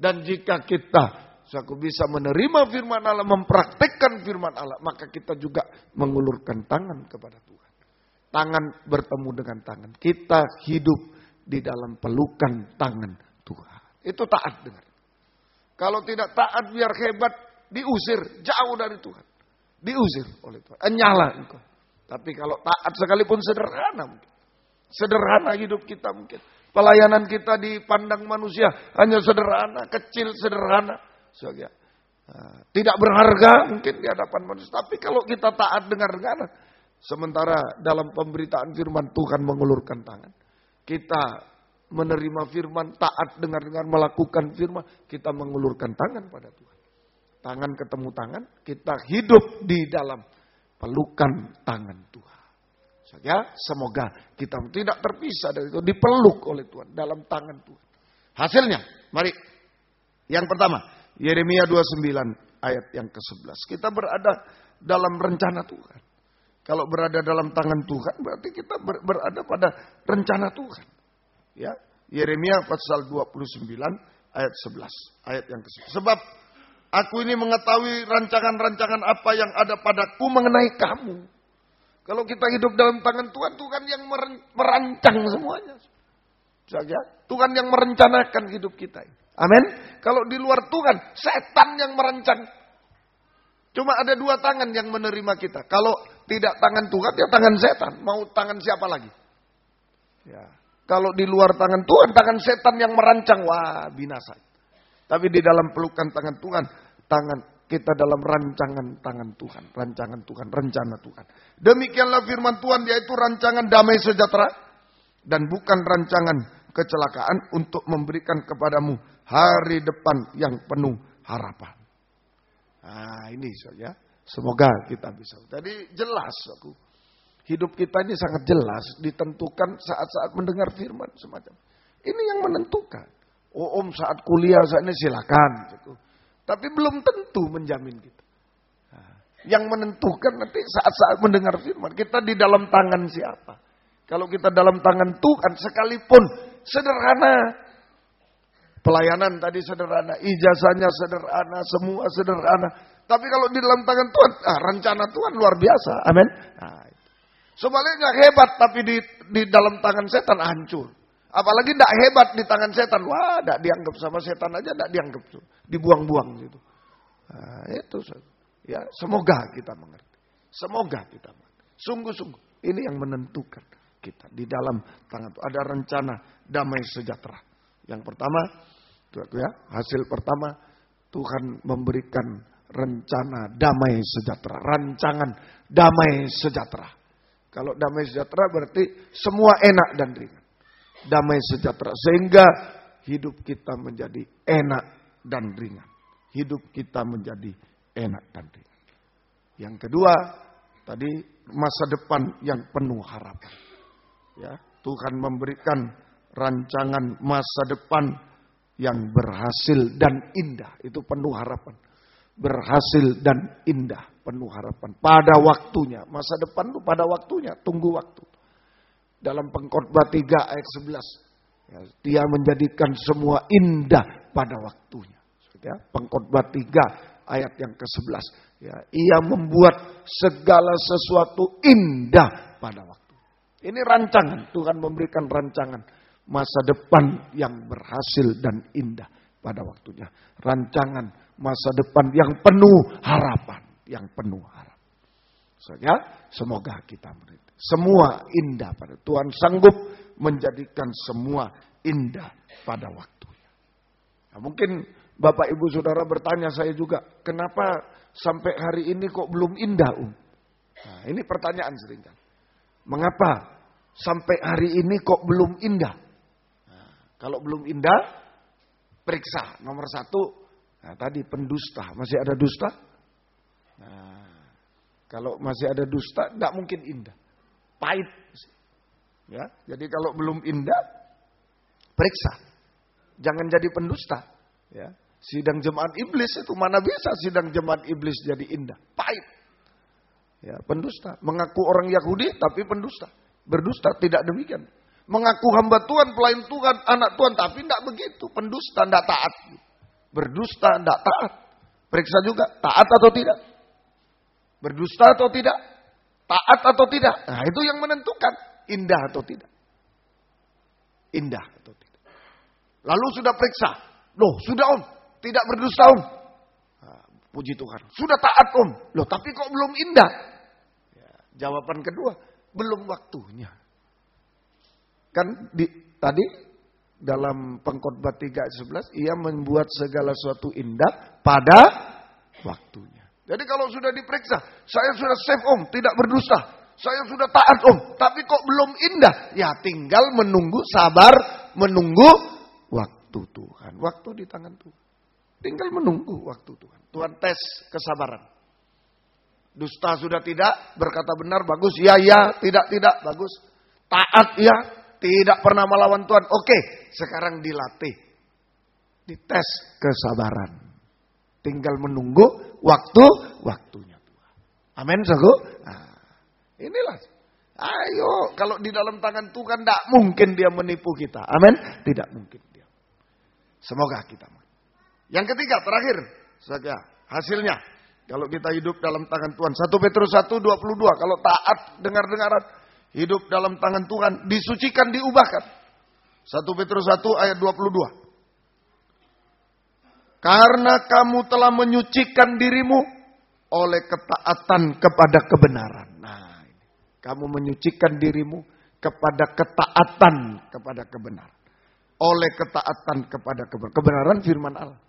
Dan jika kita bisa menerima firman Allah, mempraktekkan firman Allah, maka kita juga mengulurkan tangan kepada Tuhan. Tangan bertemu dengan tangan. Kita hidup di dalam pelukan tangan Tuhan. Itu taat dengar. Kalau tidak taat biar hebat, diusir jauh dari Tuhan. Diusir oleh Tuhan. Nyala engkau. Tapi kalau taat sekalipun sederhana mungkin. Sederhana hidup kita mungkin. Pelayanan kita dipandang manusia hanya sederhana, kecil, sederhana. Tidak berharga mungkin di hadapan manusia. Tapi kalau kita taat dengar-dengaran. Sementara dalam pemberitaan firman Tuhan mengulurkan tangan. Kita menerima firman, taat dengar-dengar, melakukan firman, kita mengulurkan tangan pada Tuhan. Tangan ketemu tangan, kita hidup di dalam pelukan tangan Tuhan. Ya, semoga kita tidak terpisah dari itu, dipeluk oleh Tuhan dalam tangan Tuhan. Hasilnya, mari. Yang pertama, Yeremia 29 ayat yang ke-11. Kita berada dalam rencana Tuhan. Kalau berada dalam tangan Tuhan, berarti kita berada pada rencana Tuhan. Ya, Yeremia pasal 29 ayat 11, ayat yang ke-11. Sebab aku ini mengetahui rancangan-rancangan apa yang ada padaku mengenai kamu. Kalau kita hidup dalam tangan Tuhan, Tuhan yang merancang semuanya. Saja, Tuhan yang merencanakan hidup kita. Amin. Kalau di luar Tuhan, setan yang merancang. Cuma ada dua tangan yang menerima kita. Kalau tidak tangan Tuhan, ya tangan setan. Mau tangan siapa lagi? Ya. Kalau di luar tangan Tuhan, tangan setan yang merancang. Wah, binasa. Tapi di dalam pelukan tangan Tuhan, tangan kita dalam rancangan tangan Tuhan. Rancangan Tuhan, rencana Tuhan. Demikianlah firman Tuhan, yaitu rancangan damai sejahtera. Dan bukan rancangan kecelakaan untuk memberikan kepadamu hari depan yang penuh harapan. Nah ini saja. Semoga kita bisa. Jadi jelas aku. Hidup kita ini sangat jelas. Ditentukan saat-saat mendengar firman semacam. Ini yang menentukan. Oh om saat kuliah saat ini silakan. Gitu. Tapi belum tentu menjamin kita. Nah, yang menentukan nanti saat-saat mendengar firman. Kita di dalam tangan siapa. Kalau kita dalam tangan Tuhan sekalipun sederhana. Pelayanan tadi sederhana, ijazahnya sederhana, semua sederhana. Tapi kalau di dalam tangan Tuhan, rencana Tuhan luar biasa. Amin. Nah, sebaliknya hebat, tapi di dalam tangan setan hancur. Apalagi tidak hebat di tangan setan. Wah, tidak dianggap sama setan aja, tidak dianggap. Dibuang-buang gitu. Nah, itu. Ya, semoga kita mengerti. Semoga kita mengerti. Sungguh-sungguh. Ini yang menentukan kita. Di dalam tangan Tuhan. Ada rencana damai sejahtera. Yang pertama, ya, hasil pertama, Tuhan memberikan rencana damai sejahtera. Rancangan damai sejahtera. Kalau damai sejahtera berarti semua enak dan ringan. Damai sejahtera. Sehingga hidup kita menjadi enak dan ringan. Hidup kita menjadi enak dan ringan. Yang kedua, tadi masa depan yang penuh harapan. Ya, Tuhan memberikan rancangan masa depan yang berhasil dan indah. Itu penuh harapan. Berhasil dan indah, penuh harapan. Pada waktunya. Masa depan itu pada waktunya. Tunggu waktu. Dalam Pengkhotbah 3 ayat 11. Ya, dia menjadikan semua indah pada waktunya. Ya, Pengkhotbah 3 ayat yang ke-11. Ya, ia membuat segala sesuatu indah pada waktu. Ini rancangan. Tuhan memberikan rancangan masa depan yang berhasil dan indah pada waktunya. Rancangan masa depan yang penuh harapan. Yang penuh harapan. Soalnya, semoga kita mengerti. Semua indah pada Tuhan sanggup menjadikan semua indah pada waktunya. Nah, mungkin Bapak Ibu Saudara bertanya saya juga, kenapa sampai hari ini kok belum indah, Nah, ini pertanyaan seringkali. Mengapa sampai hari ini kok belum indah? Nah, kalau belum indah, periksa. Nomor 1, nah, tadi pendusta. Masih ada dusta? Nah, kalau masih ada dusta, tidak mungkin indah. Pahit. Ya, jadi kalau belum indah, periksa. Jangan jadi pendusta. Ya, sidang jemaat iblis itu mana bisa sidang jemaat iblis jadi indah? Pahit. Ya, pendusta. Mengaku orang Yahudi tapi pendusta. Berdusta tidak demikian. Mengaku hamba Tuhan, pelayan Tuhan, anak Tuhan tapi tidak begitu. Pendusta tidak taat. Berdusta tidak taat. Periksa juga taat atau tidak. Berdusta atau tidak. Taat atau tidak. Nah, itu yang menentukan indah atau tidak. Indah atau tidak. Lalu sudah periksa. Loh, sudah tidak berdusta Nah, puji Tuhan. Sudah taat Loh, tapi kok belum indah? Ya, jawaban kedua, belum waktunya. Kan tadi dalam Pengkhotbah 3 ayat 11, ia membuat segala sesuatu indah pada waktunya. Jadi kalau sudah diperiksa, saya sudah safe tidak berdusta. Saya sudah taat tapi kok belum indah? Ya tinggal menunggu, sabar, menunggu waktu Tuhan. Waktu di tangan Tuhan. Tinggal menunggu waktu Tuhan. Tuhan tes kesabaran. Dusta sudah tidak, berkata benar, bagus. Ya, tidak, bagus. Taat, ya, tidak pernah melawan Tuhan. Oke, sekarang dilatih. Dites kesabaran. Tinggal menunggu waktunya Tuhan. Amin, saudara. Nah, inilah. Ayo, kalau di dalam tangan Tuhan tidak mungkin dia menipu kita. Amin, tidak mungkin dia. Semoga kita. Yang ketiga, terakhir, saja hasilnya. Kalau kita hidup dalam tangan Tuhan. 1 Petrus 1:22. Kalau taat dengar-dengaran, hidup dalam tangan Tuhan, disucikan, diubahkan. 1 Petrus 1 ayat 22. Karena kamu telah menyucikan dirimu oleh ketaatan kepada kebenaran. Nah, kamu menyucikan dirimu kepada ketaatan kepada kebenaran. Oleh ketaatan kepada kebenaran. Kebenaran firman Allah.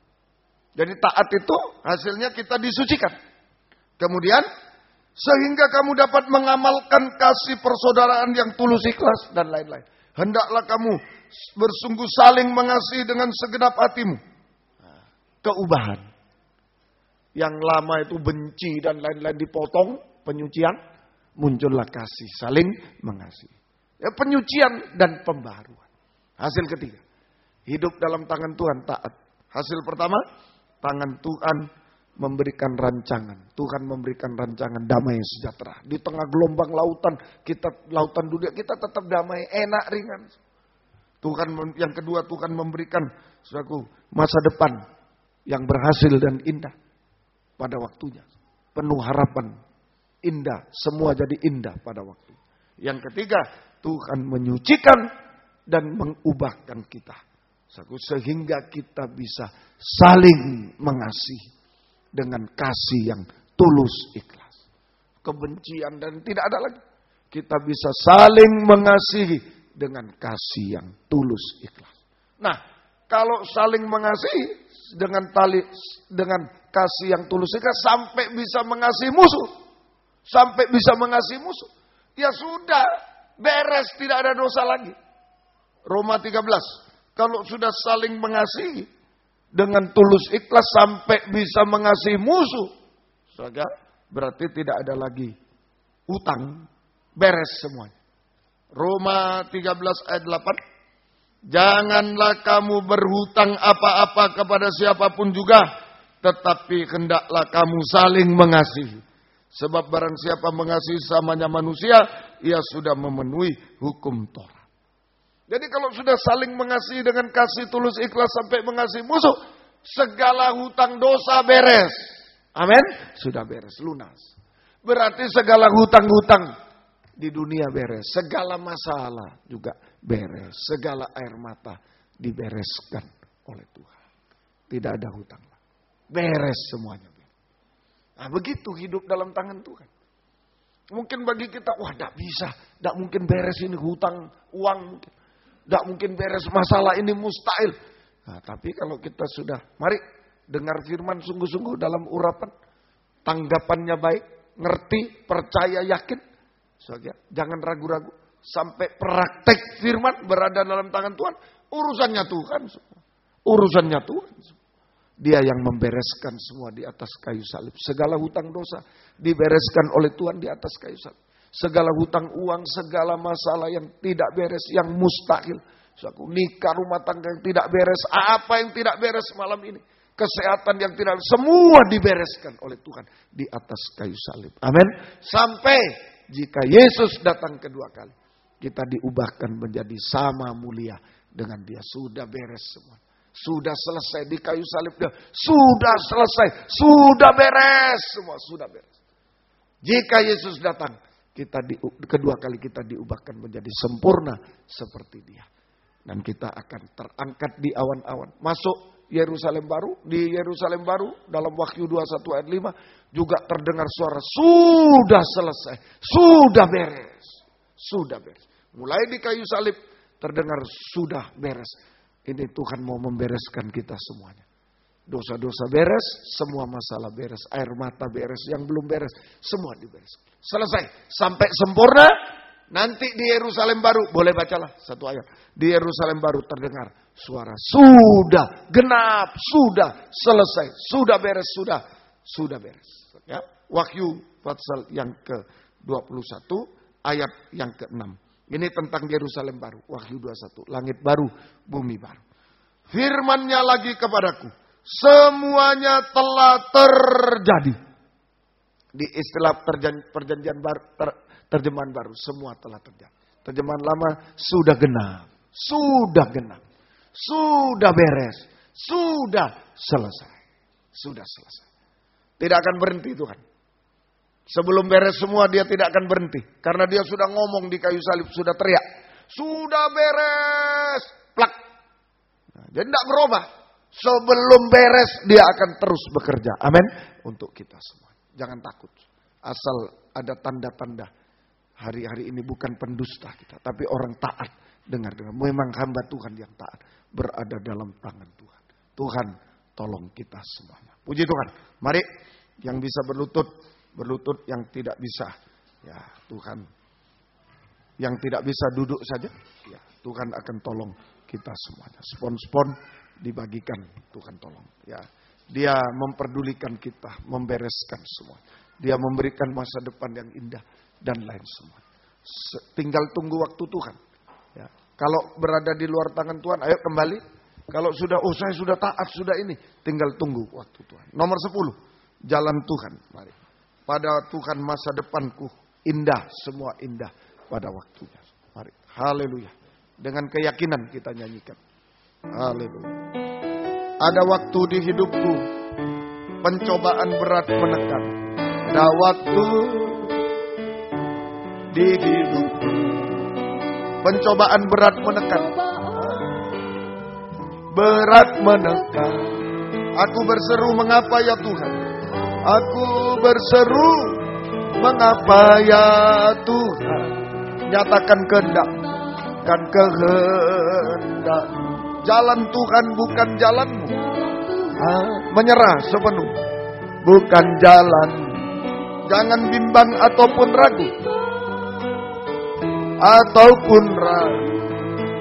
Jadi taat itu hasilnya kita disucikan. Kemudian sehingga kamu dapat mengamalkan kasih persaudaraan yang tulus ikhlas dan lain-lain. Hendaklah kamu bersungguh saling mengasihi dengan segenap hatimu. Keubahan. Yang lama itu benci dan lain-lain dipotong, penyucian, muncullah kasih, saling mengasihi. Ya, penyucian dan pembaharuan. Hasil ketiga, hidup dalam tangan Tuhan, taat. Hasil pertama, tangan Tuhan memberikan rancangan. Tuhan memberikan rancangan damai sejahtera. Di tengah gelombang lautan, lautan dunia, kita tetap damai, enak, ringan. Tuhan, yang kedua, Tuhan memberikan suatu masa depan yang berhasil dan indah pada waktunya. Penuh harapan, indah, semua jadi indah pada waktu. Yang ketiga, Tuhan menyucikan dan mengubahkan kita. Sehingga kita bisa saling mengasihi dengan kasih yang tulus ikhlas. Kebencian dan tidak ada lagi. Kita bisa saling mengasihi dengan kasih yang tulus ikhlas. Nah, kalau saling mengasihi dengan kasih yang tulus ikhlas sampai bisa mengasihi musuh. Sampai bisa mengasihi musuh. Ya sudah, beres, tidak ada dosa lagi. Roma 13. Kalau sudah saling mengasihi dengan tulus ikhlas sampai bisa mengasihi musuh, saja berarti tidak ada lagi utang, beres semuanya. Roma 13 ayat 8. Janganlah kamu berhutang apa-apa kepada siapapun juga, tetapi hendaklah kamu saling mengasihi. Sebab barang siapa mengasihi samanya manusia, ia sudah memenuhi hukum Taurat. Jadi kalau sudah saling mengasihi dengan kasih tulus ikhlas sampai mengasihi musuh, segala hutang dosa beres. Amin. Sudah beres, lunas. Berarti segala hutang-hutang di dunia beres. Segala masalah juga beres. Segala air mata dibereskan oleh Tuhan. Tidak ada hutang. Beres semuanya. Nah, begitu hidup dalam tangan Tuhan. Mungkin bagi kita, wah tidak bisa. Tidak mungkin beres ini hutang uang. Tidak mungkin beres masalah ini, mustahil. Nah, tapi kalau kita sudah, mari dengar firman sungguh-sungguh dalam urapan. Tanggapannya baik, ngerti, percaya, yakin. Jangan ragu-ragu. Sampai praktek firman berada dalam tangan Tuhan. Urusannya Tuhan semua. Urusannya Tuhan semua. Dia yang membereskan semua di atas kayu salib. Segala hutang dosa dibereskan oleh Tuhan di atas kayu salib. Segala hutang uang, segala masalah yang tidak beres, yang mustahil. Nikah, rumah tangga yang tidak beres, apa yang tidak beres malam ini. Kesehatan yang tidak, semua dibereskan oleh Tuhan di atas kayu salib. Amin. Sampai jika Yesus datang kedua kali, kita diubahkan menjadi sama mulia dengan Dia. Sudah beres semua. Sudah selesai di kayu salib Dia. Sudah selesai. Sudah beres semua. Sudah beres. Jika Yesus datang, kedua kali kita diubahkan menjadi sempurna seperti Dia. Dan kita akan terangkat di awan-awan. Masuk Yerusalem baru. Di Yerusalem baru dalam Wahyu 21 ayat 5 juga terdengar suara sudah selesai. Sudah beres. Sudah beres. Mulai di kayu salib terdengar sudah beres. Ini Tuhan mau membereskan kita semuanya. Dosa-dosa beres, semua masalah beres. Air mata beres, yang belum beres, semua diberes. Selesai. Sampai sempurna. Nanti di Yerusalem baru, boleh bacalah satu ayat. Di Yerusalem baru terdengar suara sudah genap, sudah selesai, sudah beres, sudah beres. Ya. Wahyu pasal yang ke-21 ayat yang ke-6. Ini tentang Yerusalem baru, Wahyu 21, langit baru, bumi baru. Firman-Nya lagi kepadaku, semuanya telah terjadi. Di istilah perjanjian baru, terjemahan baru, semua telah terjadi. Terjemahan lama, sudah genap, sudah beres, sudah selesai. Sudah selesai. Tidak akan berhenti Tuhan. Sebelum beres semua Dia tidak akan berhenti. Karena Dia sudah ngomong di kayu salib, sudah teriak. Sudah beres. Plak. Nah, jadi tidak berubah. Sebelum beres Dia akan terus bekerja. Amin. Untuk kita semua. Jangan takut. Asal ada tanda-tanda. Hari-hari ini bukan pendusta kita. Tapi orang taat. Dengar. Memang hamba Tuhan yang taat. Berada dalam tangan Tuhan. Tuhan tolong kita semuanya. Puji Tuhan. Mari yang bisa berlutut, yang tidak bisa. Ya Tuhan. Yang tidak bisa duduk saja. Ya Tuhan akan tolong kita semuanya. Spon-spon dibagikan. Tuhan tolong. Ya. Dia memperdulikan kita. Membereskan semua. Dia memberikan masa depan yang indah. Dan lain semua. Tinggal tunggu waktu Tuhan. Ya. Kalau berada di luar tangan Tuhan, ayo kembali. Kalau sudah, saya sudah taat, sudah ini. Tinggal tunggu waktu Tuhan. Nomor 10. Jalan Tuhan. Mari. Pada Tuhan masa depanku. Indah, semua indah pada waktunya. Mari. Haleluya. Dengan keyakinan kita nyanyikan. Haleluya. Ada waktu di hidupku. Pencobaan berat menekan. Ada waktu di hidupku. Pencobaan berat menekan. Berat menekan. Aku berseru, mengapa ya Tuhan? Aku berseru, mengapa ya Tuhan? Nyatakan kehendak, kan kehendak. Jalan Tuhan bukan jalanmu. Menyerah sepenuh, bukan jalan. Jangan bimbang ataupun ragu.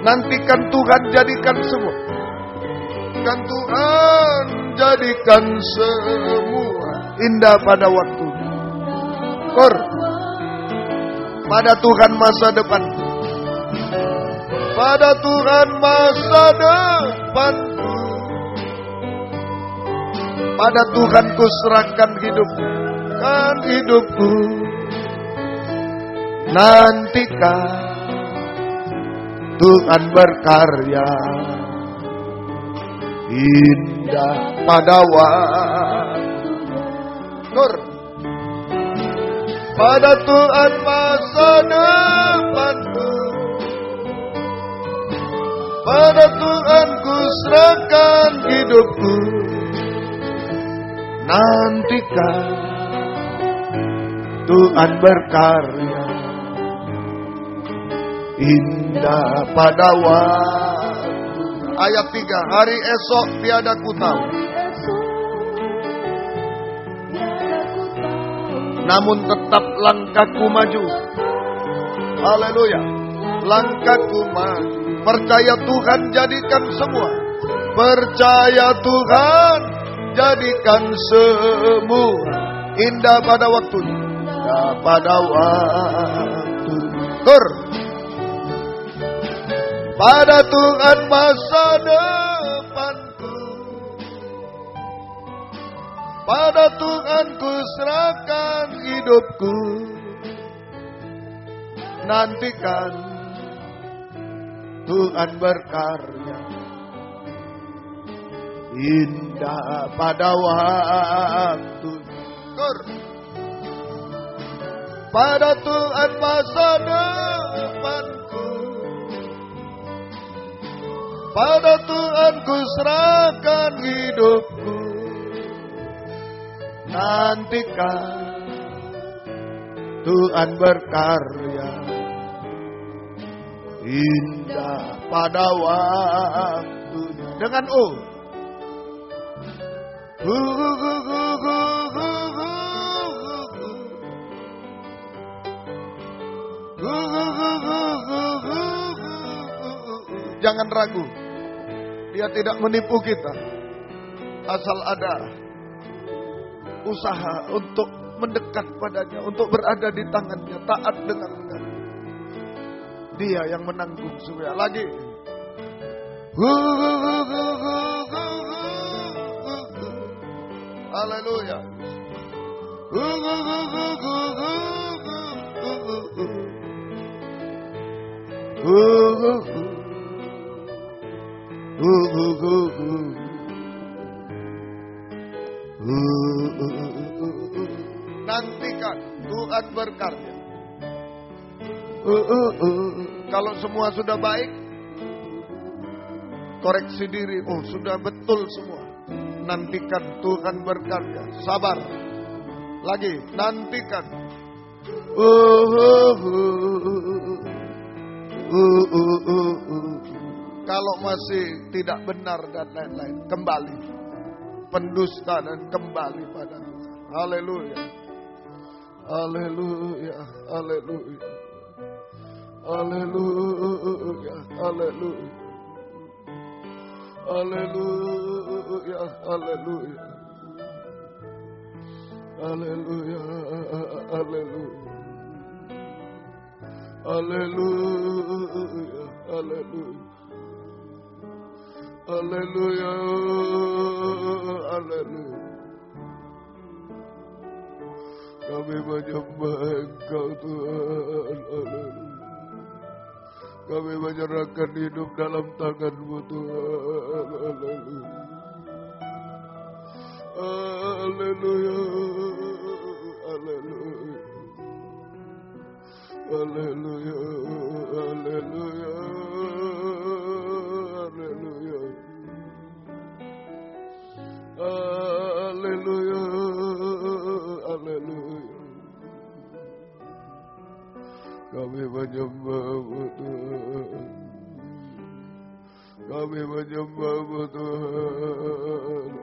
Nantikan Tuhan jadikan semua. Kan Tuhan jadikan semua indah pada waktunya. Pada Tuhan masa depan. pada Tuhan masa depanku. Pada Tuhan ku serahkan hidupku, nantikan Tuhan berkarya indah pada waktu. Pada Tuhan masa depanku, pada Tuhan ku serahkan hidupku, nantikan Tuhan berkarya indah pada waktu. Ayat 3, hari esok tiada ku tahu, namun tetap langkahku maju. Haleluya. Langkahku maju. Percaya Tuhan jadikan semua. Percaya Tuhan jadikan semua indah pada waktu. Indah pada waktu. Tur. Pada Tuhan masa depanku, pada Tuhan ku serahkan hidupku, nantikan Tuhan berkarya indah pada waktu. Pada Tuhan masa depanku, pada Tuhan ku serahkan hidupku, nantikan Tuhan berkarya indah pada waktunya. Dengan jangan ragu, dia tidak menipu kita. Asal ada usaha untuk mendekat padanya, untuk berada di tangannya, taat dengannya. Dia yang menanggung semua. Lagi. Haleluya. Nantikan Tuhan berkarya. Kalau semua sudah baik, koreksi diri. Sudah betul semua. Nantikan Tuhan berkarya. Sabar. Lagi, nantikan. Kalau masih tidak benar dan lain-lain, kembali. Pendusta dan kembali pada Tuhan. Haleluya. Haleluya. Haleluya. Haleluya. Haleluya. Haleluya. Haleluya. Haleluya. Haleluya. Haleluya. Haleluya. Haleluya. Haleluya. Kami menyembah Engkau Tuhan. Haleluya. Kami menyerahkan hidup dalam tangan-Mu Tuhan. Haleluya. Haleluya. Haleluya. Haleluya. Haleluya. Haleluya. Haleluya. Haleluya. Kami menyembah-Mu Tuhan. Kami menyembah-Mu Tuhan.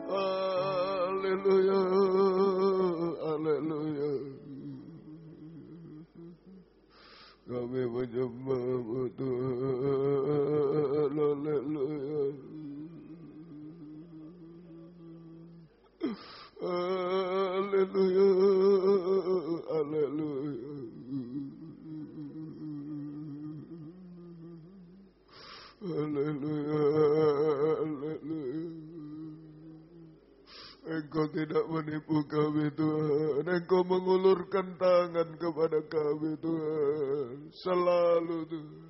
Haleluya. Haleluya. Kami menyembah-Mu Tuhan. Haleluya. Haleluya. Haleluya. Haleluya, haleluya. Engkau tidak menipu kami Tuhan. Engkau mengulurkan tangan kepada kami Tuhan. Selalu Tuhan.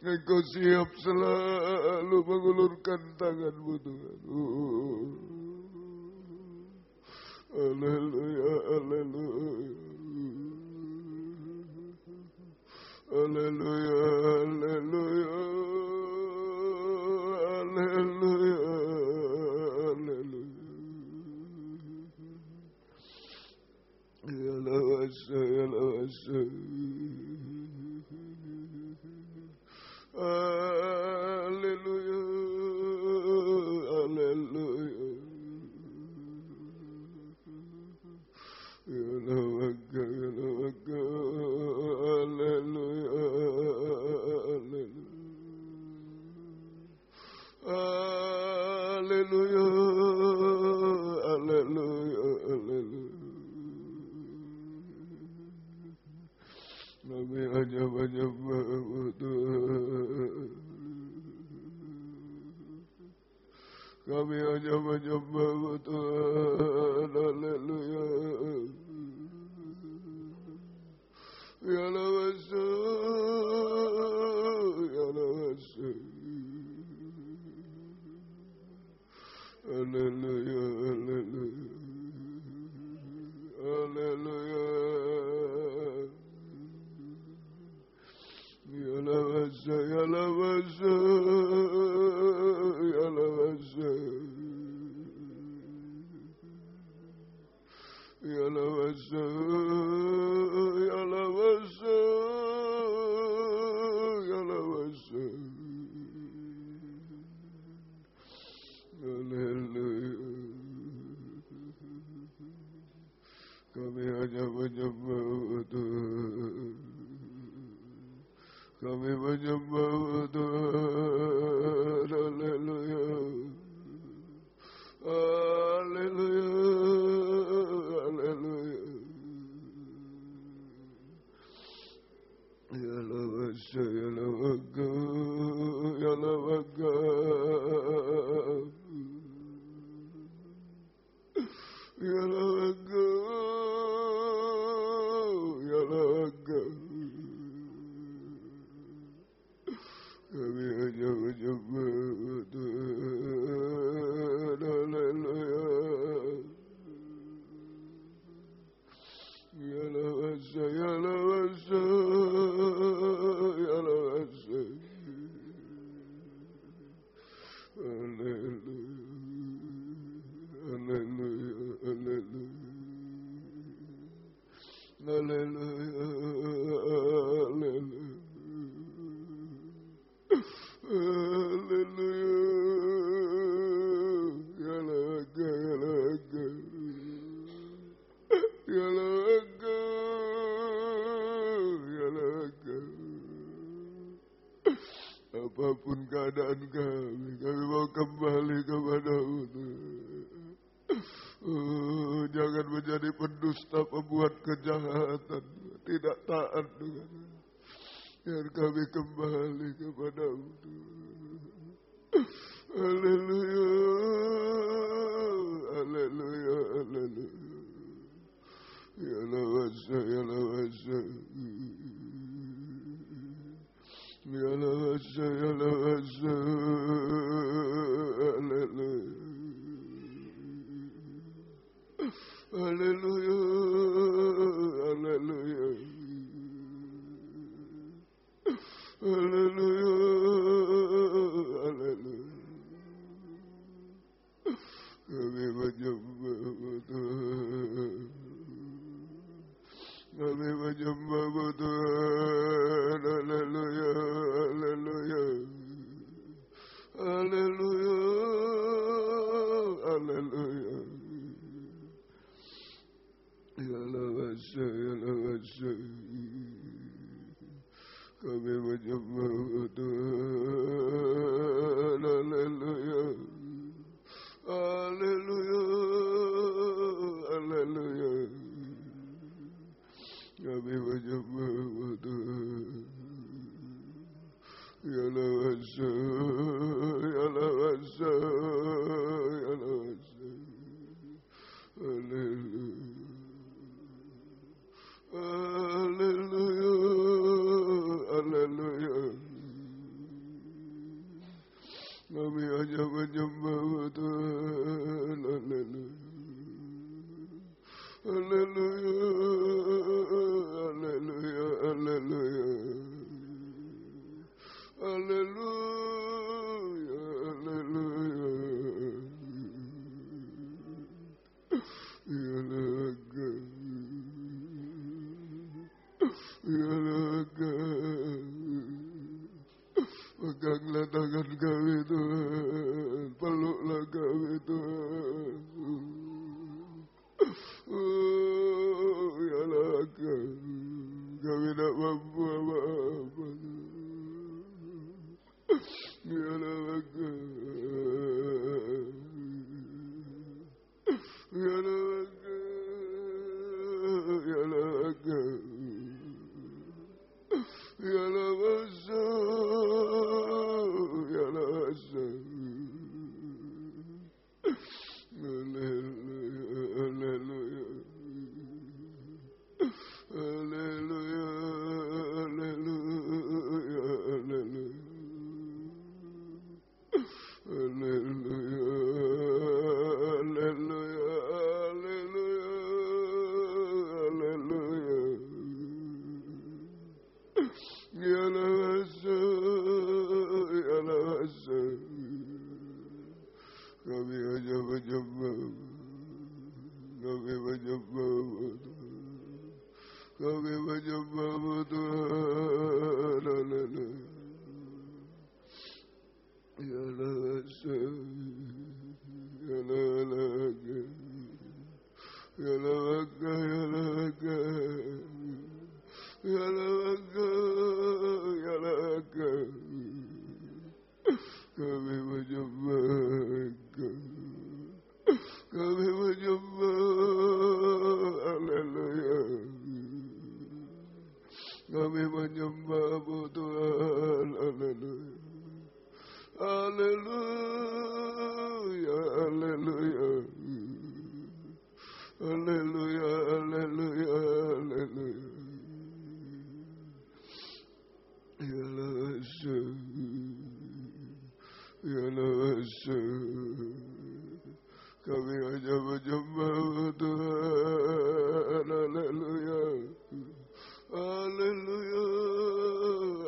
Engkau siap selalu mengulurkan tangan-Mu Tuhan. Haleluya, haleluya. Haleluya, haleluya. Haleluya, haleluya. Ya lawasa, ya lawasa. Haleluya, haleluya. Ya lawaka, ya lawaka. Haleluya, haleluya. Haleluya, haleluya, haleluya. Kami hanya menyembah-Mu Tuhan. Kami hanya menyembah-Mu Tuhan. Haleluya. Ya lawasa, ya lawasa. Haleluya, haleluya. Haleluya. Ya lawasa, ya lawasa. Ya lawasa. Ya lawasa, ya lawasa. Ya lawasa. Haleluya. Kami hanya menyembah Tuhan. Kami menyembah Tuhan. Haleluya. Haleluya. Haleluya. Ya lawasa, ya lawaka. Ya lawaka. Ya lawaka. Ya lawaka. Kami hanya menyembah Tuhan. Haleluya. Ya lawasa, ya lawasa. Ya lawasa. Haleluya. Haleluya. Haleluya. Haleluya. Haleluya. Haleluya. Ya lawaka, ya lawaka. Ya lawaka. Ya lawaka. Apapun keadaan kami mau kembali kepada-Mu Tuhan. Jangan menjadi pendusta, pembuat kejahatan, tidak taat Tuhan. Biar kami kembali kepada-Mu Tuhan. Haleluya. Haleluya. Haleluya. Ya lawasa, ya lawasa. Ya lawasa, ya lawasa. Haleluya. Haleluya. Haleluya. Haleluya. Haleluya. Kami menyembah Tuhan. Kami menyembah Tuhan. Haleluya. Haleluya. Haleluya. Haleluya. Ya lawasa, ya lawasa. Kami menyembah Tuhan. Haleluya. Haleluya. Haleluya. Kami menyembah Tuhan. Ya Labasa, Ya Labasa. Haleluya, haleluya, haleluya, haleluya, haleluya, haleluya, haleluya, ya Labasa, ya Labasa. Kami hanya menyembah, kami menyembah, kami menyembah Tuhan. Haleluya. Ya Labasa, ya Labasa, ya Labasa, ya Labasa, ya Labasa. Kami menyembah, kami menyembah, haleluya. Kami menyembah Tuhan, haleluya. Haleluya, haleluya. Haleluya, haleluya, haleluya. Ya Labasa, ya Labasa. Kami hanya menyembah Tuhan, haleluya. Haleluya,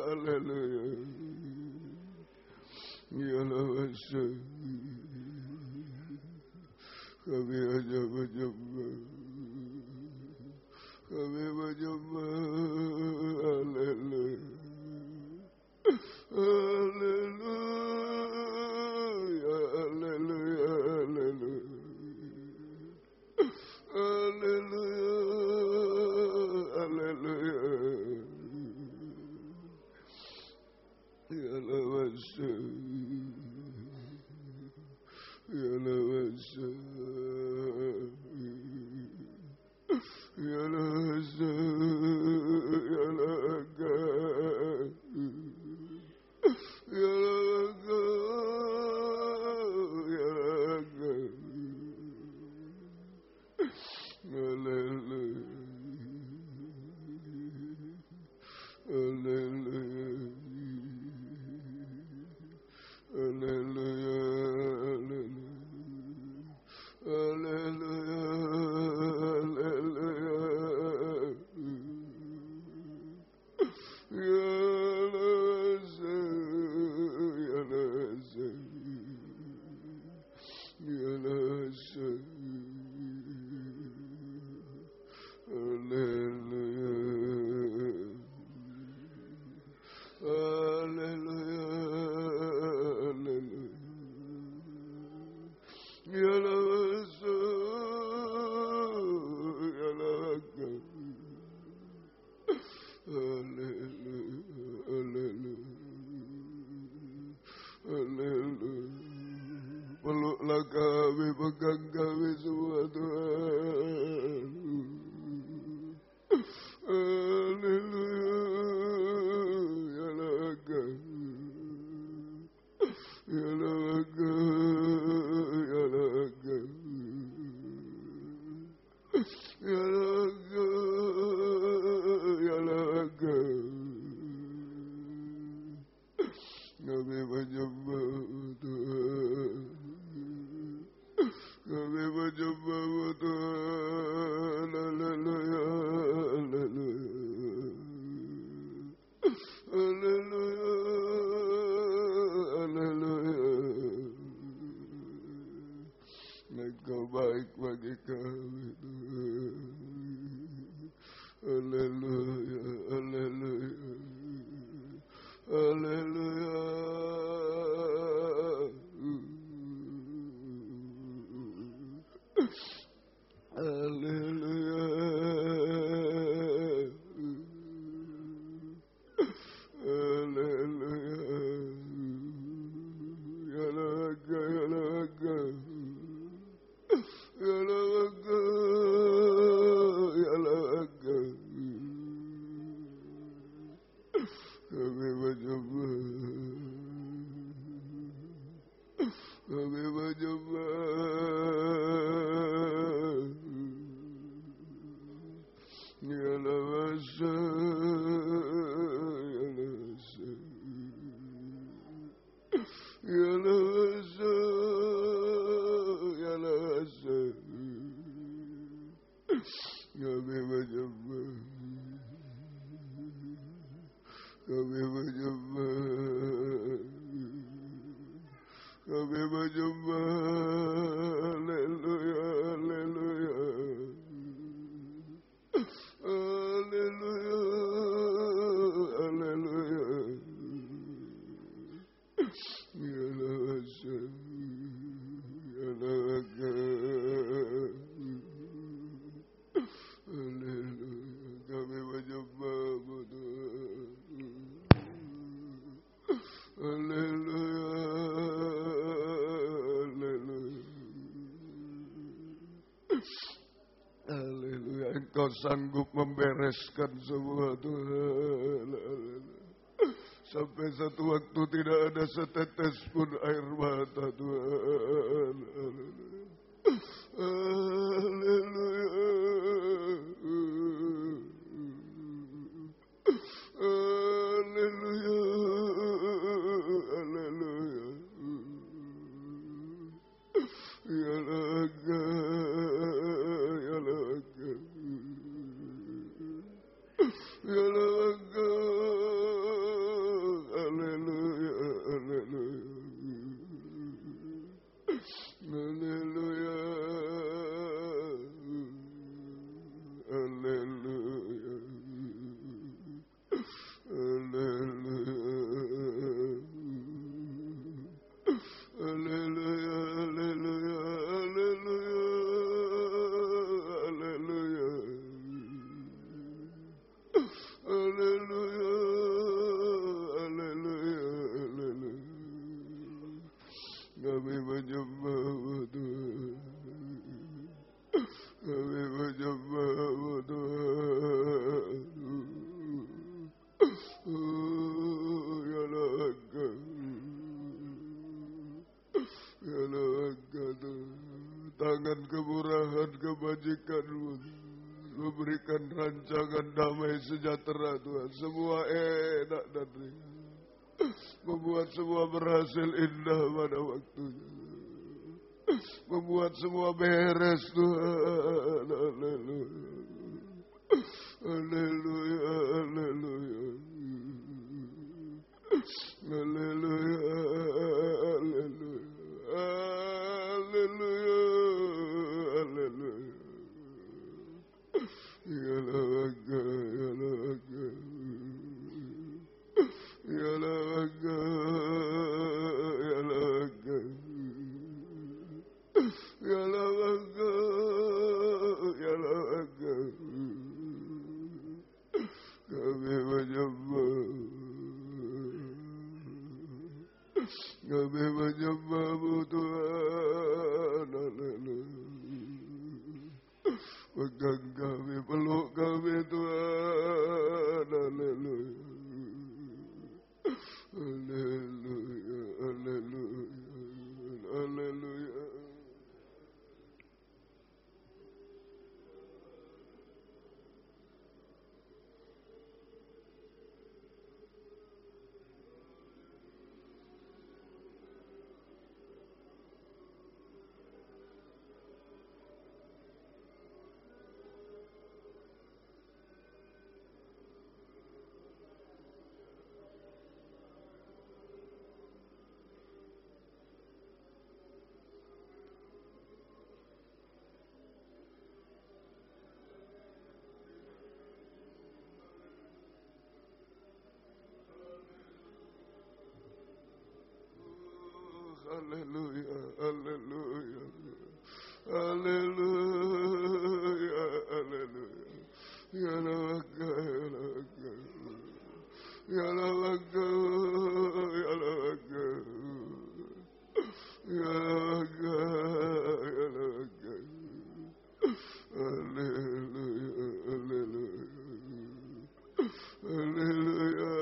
haleluya. Ya Labasa. Kami hanya menyembah, kami menyembah, haleluya. Haleluya, haleluya, haleluya. Haleluya, haleluya. Ya Labasa, ya Labasa, ya Labasa, ya Labasa. Ya Laga, ya Laga. Haleluya, haleluya, haleluya, haleluya, haleluya. Ya Labasa, ya Labasa, ya Labasa. Haleluya, haleluya, haleluya. Ya Labasa, ya Labasa. Haleluya, haleluya, haleluya. Peluklah kami, pegang kami semua Tuhan. Haleluya, ya Laga, ya Laga, ya Laga, ya Laga, ya Laga. Kami menyembah Tuhan, kami menyembah Tuhan, haleluya, haleluya, haleluya, haleluya. Engkau baik bagi kami Tuhan, haleluya, haleluya, haleluya. Haleluya, haleluya. Ya Laga, ya Laga, ya Laga, ya Laga. kami menyembah, kami menyembah. Ya lawasa, ya lawasa, ya lawasa, ya lawasa. Kami menyembah, kami menyembah, kami menyembah. Haleluya, haleluya, haleluya, haleluya. Ya lawasa, ya lawasa. Haleluya, kami menyembah-Mu Tuhan. Haleluya, haleluya, haleluya. Engkau sanggup membereskan semua Tuhan. Haleluya. Sampai satu waktu tidak ada setetes pun air mata Tuhan. Haleluya. Haleluya. Haleluya. Haleluya. Ya laga, ya laga. Ya laga. Haleluya. Haleluya. Haleluya. Haleluya. Haleluya. Haleluya. Haleluya. Haleluya. Haleluya. Haleluya. Haleluya. Kami menyembah-Mu Tuhan. Kami menyembah-Mu Tuhan. Ya laga, ya laga Tuhan. Tangan kemurahan kebajikan-Mu, Lu berikan rancangan damai sejahtera Tuhan. Semua enak dan ringan, membuat semua berhasil indah pada waktunya, membuat semua beres Tuhan. Haleluya. Haleluya. Haleluya. Haleluya. Haleluya. Haleluya. Haleluya. Ya laga, ya laga. Ya laga, ya laga. Ya laga, ya laga. Kami menyembah, kami menyembah-Mu Tuhan. Haleluya. Pegang kami, peluk kami Tuhan. Haleluya. Haleluya. Haleluya. Haleluya. Haleluya, haleluya, haleluya, haleluya. Ya laga, ya laga, ya laga, ya laga, ya laga, ya laga. Haleluya, haleluya, haleluya.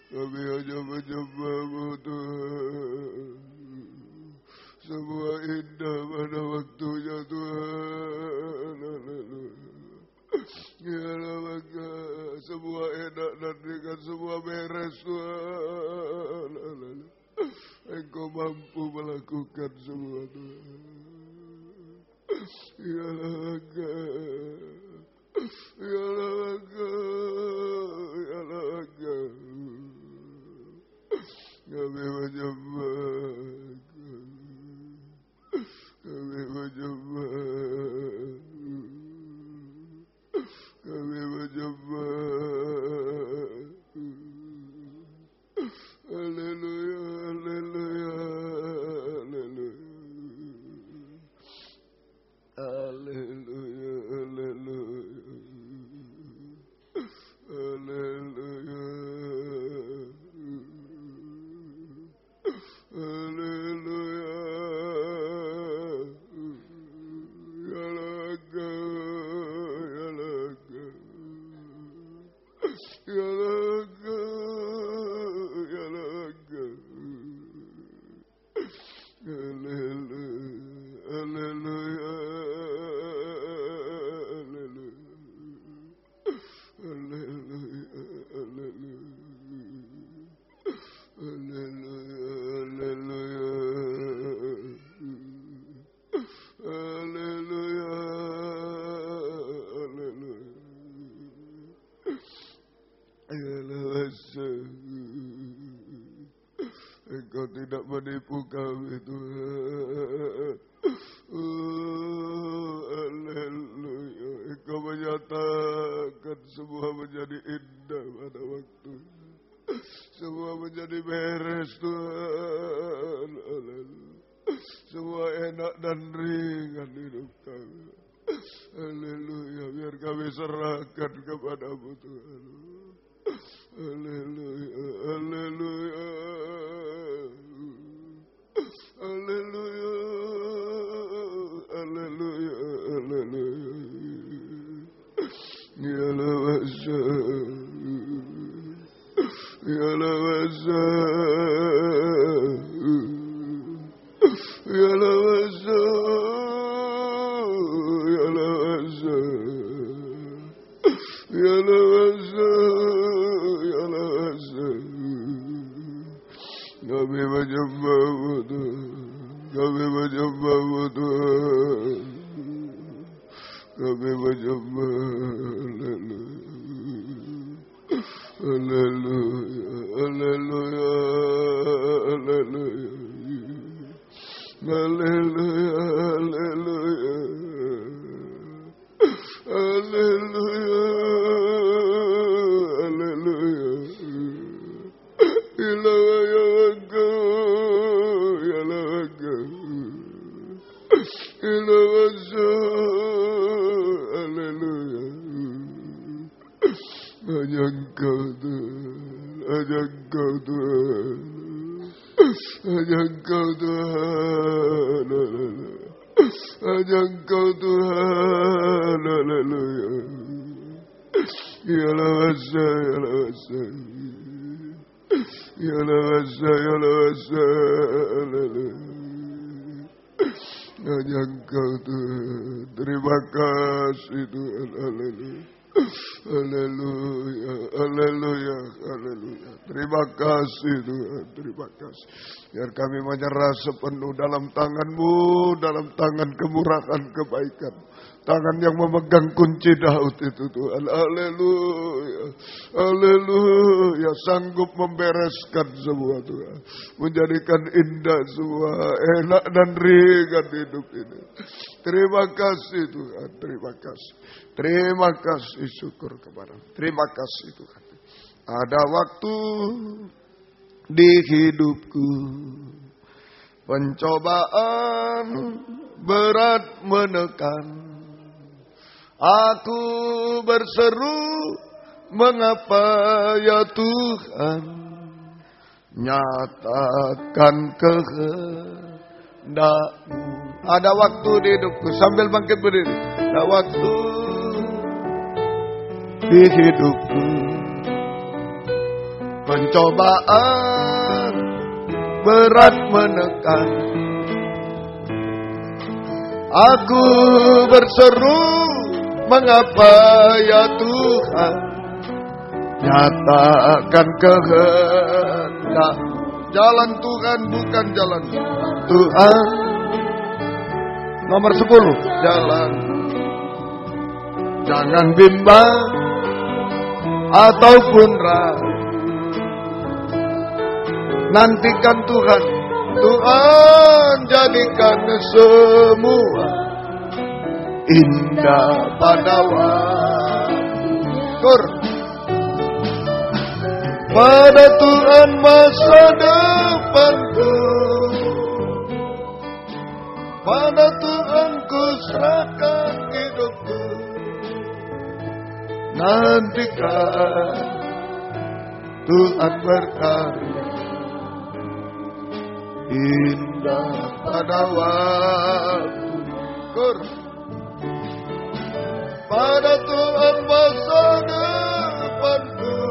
Kami hanya menyembah-Mu Tuhan. Semua indah pada waktunya Tuhan. Ya Bapa, semua enak dan ringan, semua beres Tuhan. Engkau mampu melakukan semua Tuhan. Ya Bapa, ya Bapa, ya Bapa. Kami menyembah, kami menyembah, kami menyembah. Haleluya, haleluya, haleluya, haleluya, haleluya, haleluya, haleluya. Engkau tidak menipu kami Tuhan. Haleluya. Engkau menyatakan semua menjadi indah pada waktunya. Semua menjadi beres Tuhan. Haleluya. Semua enak dan ringan hidup kami. Haleluya. Biar kami serahkan kepada-Mu Tuhan. Haleluya, haleluya, haleluya, haleluya, haleluya. Ya lawasa, ya lawasa, ya lawasa, ya lawasa, ya lawasa. Kami menyembah-Mu Tuhan, kami menyembah-Mu Tuhan, kami menyembah. Haleluya, haleluya, haleluya, haleluya, haleluya, haleluya, haleluya. Hanya Engkau Tuhan, hanya Engkau Tuhan, hanya Engkau Tuhan, hanya Engkau Tuhan, haleluya. Ya lawasa, ya lawasa, ya lawasa, ya lawasa, haleluya. Hanya Engkau Tuhan, terima kasih Tuhan, haleluya. Haleluya, haleluya, haleluya. Terima kasih Tuhan, terima kasih. Biar kami menyerah sepenuh dalam tangan-Mu, dalam tangan kemurahan kebaikan. Tangan yang memegang kunci Daud itu Tuhan. Haleluya, haleluya. Sanggup membereskan semua Tuhan. Menjadikan indah semua, enak dan ringan hidup ini. Terima kasih Tuhan, terima kasih. Terima kasih, syukur kepada-Mu. Terima kasih Tuhan. Ada waktu di hidupku, pencobaan berat menekan. Aku berseru, mengapa ya Tuhan, nyatakan kehendak-Mu. Ada waktu di hidupku, sambil bangkit berdiri. Ada waktu di hidupku, Pencobaan berat menekan. Aku berseru, mengapa ya Tuhan? Nyatakan kehendak. Jalan Tuhan bukan jalan Tuhan. Nomor 10, jalan. Jangan bimbang ataupun ragu. Nantikan Tuhan. Tuhan jadikan semua indah pada waktu. Pada Tuhan masa depanku, pada Tuhan ku serahkan hidupku. Nantikan Tuhan berkarya indah pada waktu. Pada Tuhan masa depanku,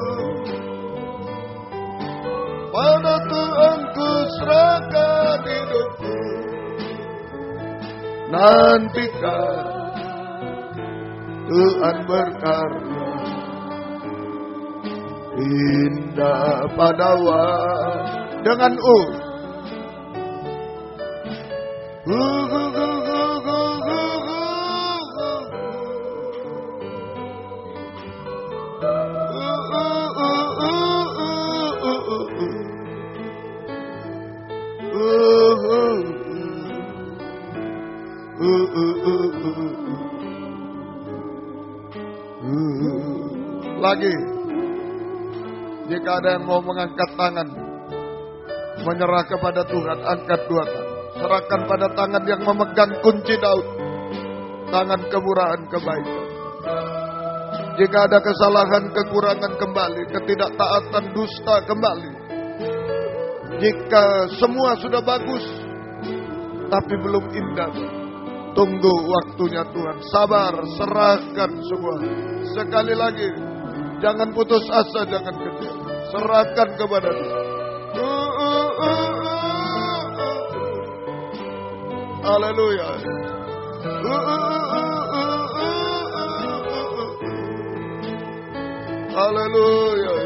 pada Tuhan ku serahkan hidupku. Nantikan Tuhan berkarya indah pada waktu. Dengan lagi, jika ada yang mau mengangkat tangan, menyerah kepada Tuhan, angkat 2 tangan. Serahkan pada tangan yang memegang kunci Daud, tangan kemurahan kebaikan. Jika ada kesalahan, kekurangan kembali, ketidaktaatan, dusta kembali. Jika semua sudah bagus, tapi belum indah, tunggu waktunya Tuhan. Sabar, serahkan semua. Sekali lagi, jangan putus asa, jangan kecewa. Serahkan kepada Dia. Haleluya. Haleluya.